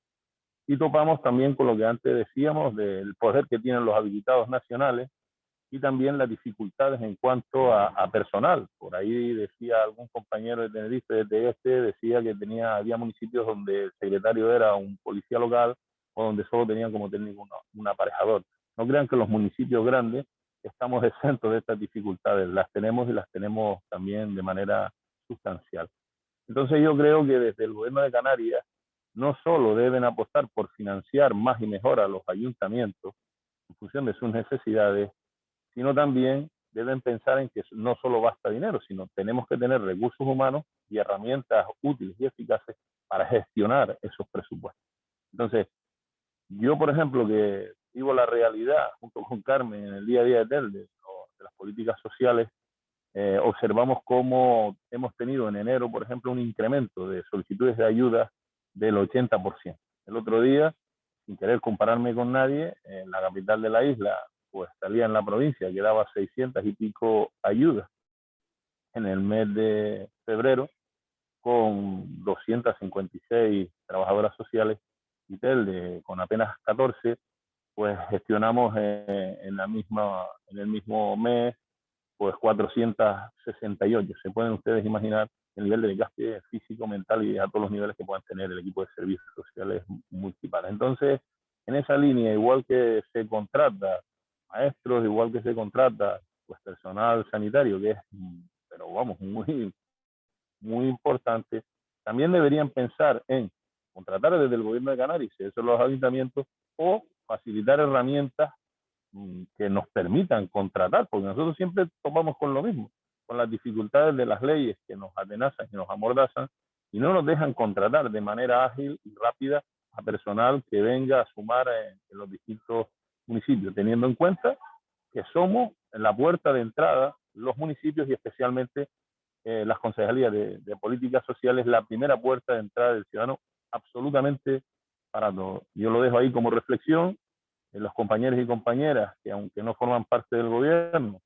Y topamos también con lo que antes decíamos del poder que tienen los habilitados nacionales y también las dificultades en cuanto a personal. Por ahí decía algún compañero de Tenerife, decía que había municipios donde el secretario era un policía local o donde solo tenían como técnico un aparejador. No crean que los municipios grandes estamos exentos de estas dificultades, las tenemos y las tenemos también de manera sustancial. Entonces yo creo que desde el gobierno de Canarias no solo deben apostar por financiar más y mejor a los ayuntamientos en función de sus necesidades, sino también deben pensar en que no solo basta dinero, sino tenemos que tener recursos humanos y herramientas útiles y eficaces para gestionar esos presupuestos. Entonces, yo, por ejemplo, que vivo la realidad junto con Carmen en el día a día de Telde, de las políticas sociales, observamos cómo hemos tenido en enero, por ejemplo, un incremento de solicitudes de ayuda del 80%. El otro día, sin querer compararme con nadie, en la capital de la isla, pues salía en la provincia que daba 600 y pico ayudas en el mes de febrero, con 256 trabajadoras sociales, y Telde con apenas 14, pues gestionamos en el mismo mes pues 468. Se pueden ustedes imaginar el nivel de desgaste físico, mental y a todos los niveles que puedan tener el equipo de servicios sociales municipales. Entonces, en esa línea, igual que se contrata maestros, igual que se contrata pues personal sanitario, que es, pero vamos, muy importante, también deberían pensar en contratar desde el gobierno de Canarias, eso son los ayuntamientos, o facilitar herramientas que nos permitan contratar, porque nosotros siempre topamos con lo mismo, con las dificultades de las leyes que nos atenazan y nos amordazan y no nos dejan contratar de manera ágil y rápida a personal que venga a sumar en los distintos municipios, teniendo en cuenta que somos en la puerta de entrada los municipios y especialmente las concejalías de políticas sociales, la primera puerta de entrada del ciudadano absolutamente para todo. Yo lo dejo ahí como reflexión. Los compañeros y compañeras que aunque no forman parte del gobierno,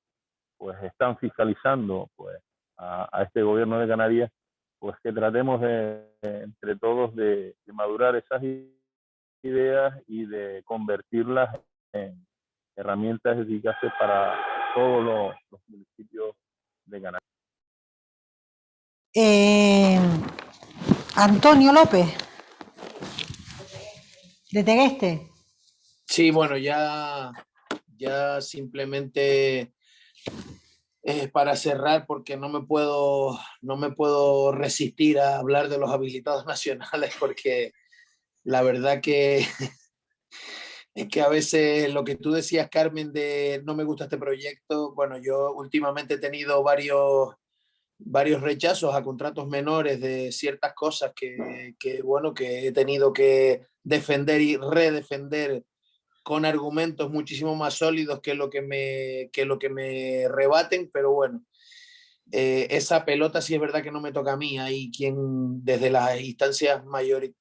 pues están fiscalizando pues, a este gobierno de Canarias, pues que tratemos entre todos de madurar esas ideas y de convertirlas en herramientas eficaces para todos los municipios de Canarias. Antonio López, de Tegueste. Sí, bueno, ya simplemente para cerrar, porque no me puedo resistir a hablar de los habilitados nacionales, porque la verdad que es que a veces lo que tú decías, Carmen, de no me gusta este proyecto, bueno, yo últimamente he tenido varios rechazos a contratos menores de ciertas cosas que he tenido que defender y redefender con argumentos muchísimo más sólidos que lo que me rebaten, pero bueno, esa pelota sí es verdad que no me toca a mí. Hay quien desde las instancias mayores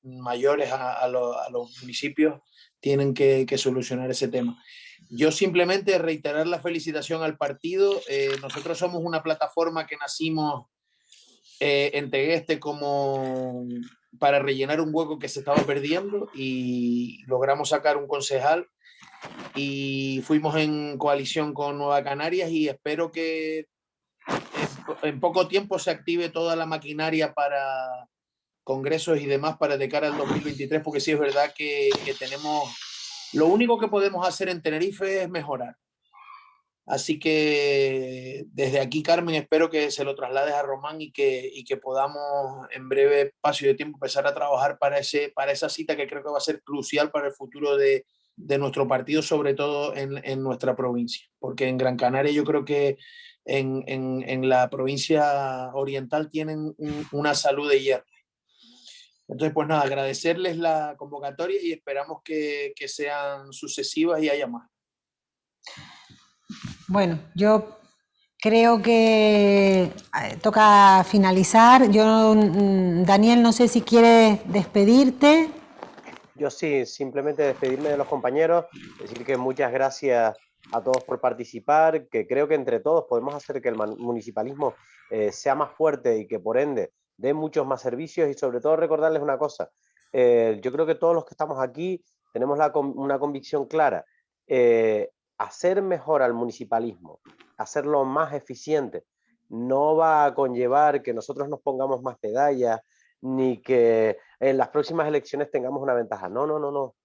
a los municipios tienen que solucionar ese tema. Yo simplemente reiterar la felicitación al partido. Nosotros somos una plataforma que nacimos en Tegueste como para rellenar un hueco que se estaba perdiendo y logramos sacar un concejal y fuimos en coalición con Nueva Canarias y espero que en poco tiempo se active toda la maquinaria para congresos y demás para de cara al 2023, porque sí es verdad que tenemos, lo único que podemos hacer en Tenerife es mejorar. Así que desde aquí, Carmen, espero que se lo traslades a Román y que podamos en breve espacio de tiempo empezar a trabajar para esa cita que creo que va a ser crucial para el futuro de nuestro partido, sobre todo en nuestra provincia. Porque en Gran Canaria yo creo que en la provincia oriental tienen una salud de hierro. Entonces, pues nada, agradecerles la convocatoria y esperamos que sean sucesivas y haya más. Bueno, yo creo que toca finalizar. Yo, Daniel, no sé si quieres despedirte. Yo sí, simplemente despedirme de los compañeros, decir que muchas gracias a todos por participar, que creo que entre todos podemos hacer que el municipalismo sea más fuerte y que por ende dé muchos más servicios y sobre todo recordarles una cosa. Yo creo que todos los que estamos aquí tenemos una convicción clara. Hacer mejor al municipalismo, hacerlo más eficiente, no va a conllevar que nosotros nos pongamos más medallas, ni que en las próximas elecciones tengamos una ventaja. No, no, no, no.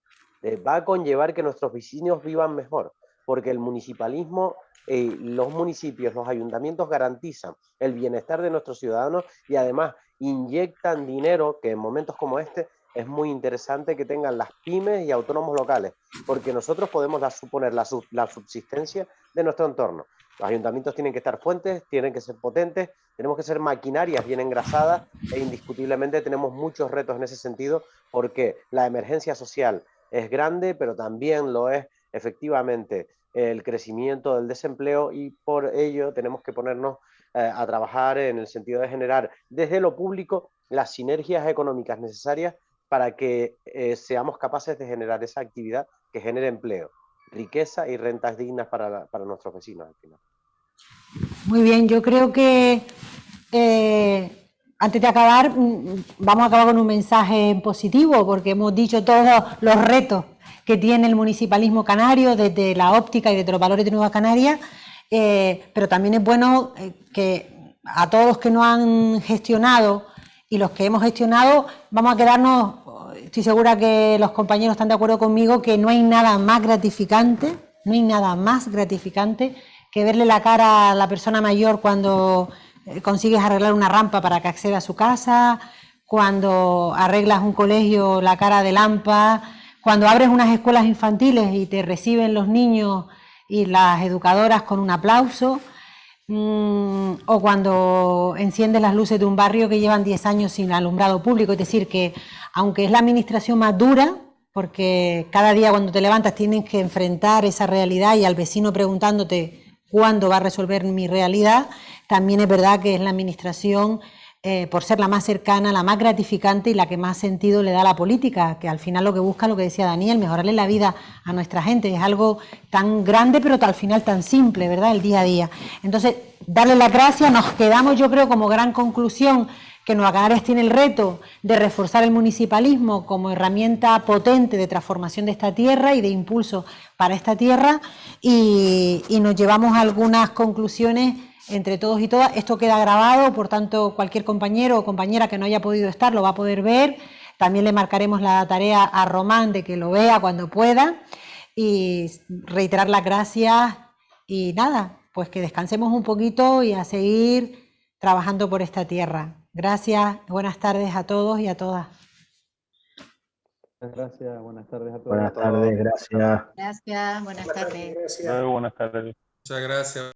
Va a conllevar que nuestros vecinos vivan mejor, porque el municipalismo, los municipios, los ayuntamientos garantizan el bienestar de nuestros ciudadanos y además inyectan dinero que en momentos como este es muy interesante que tengan las pymes y autónomos locales, porque nosotros podemos suponer la subsistencia de nuestro entorno. Los ayuntamientos tienen que estar fuertes, tienen que ser potentes, tenemos que ser maquinarias bien engrasadas e indiscutiblemente tenemos muchos retos en ese sentido porque la emergencia social es grande, pero también lo es efectivamente el crecimiento del desempleo y por ello tenemos que ponernos a trabajar en el sentido de generar desde lo público las sinergias económicas necesarias para que seamos capaces de generar esa actividad que genere empleo, riqueza y rentas dignas para nuestros vecinos al final. Muy bien, yo creo que antes de acabar, vamos a acabar con un mensaje positivo, porque hemos dicho todos los retos que tiene el municipalismo canario desde la óptica y desde los valores de Nueva Canarias, pero también es bueno que a todos los que no han gestionado y los que hemos gestionado, vamos a quedarnos, estoy segura que los compañeros están de acuerdo conmigo, que no hay nada más gratificante, que verle la cara a la persona mayor cuando consigues arreglar una rampa para que acceda a su casa, cuando arreglas un colegio, la cara de Lampa, cuando abres unas escuelas infantiles y te reciben los niños y las educadoras con un aplauso, o cuando enciendes las luces de un barrio que llevan 10 años sin alumbrado público. Es decir, que aunque es la administración más dura, porque cada día cuando te levantas tienes que enfrentar esa realidad y al vecino preguntándote cuándo va a resolver mi realidad, también es verdad que es la administración, por ser la más cercana, la más gratificante y la que más sentido le da a la política, que al final lo que busca, lo que decía Daniel, mejorarle la vida a nuestra gente. Es algo tan grande, pero al final tan simple, ¿verdad?, el día a día. Entonces, darle las gracias, nos quedamos, yo creo, como gran conclusión, que Nueva Canarias tiene el reto de reforzar el municipalismo como herramienta potente de transformación de esta tierra y de impulso para esta tierra, y nos llevamos algunas conclusiones entre todos y todas. Esto queda grabado, por tanto, cualquier compañero o compañera que no haya podido estar lo va a poder ver. También le marcaremos la tarea a Román de que lo vea cuando pueda, y reiterar las gracias y nada, pues que descansemos un poquito y a seguir trabajando por esta tierra. Gracias, buenas tardes a todos y a todas. Gracias, buenas tardes a todos. Buenas tardes, gracias. Gracias, buenas tardes. Buenas tardes. Muchas gracias.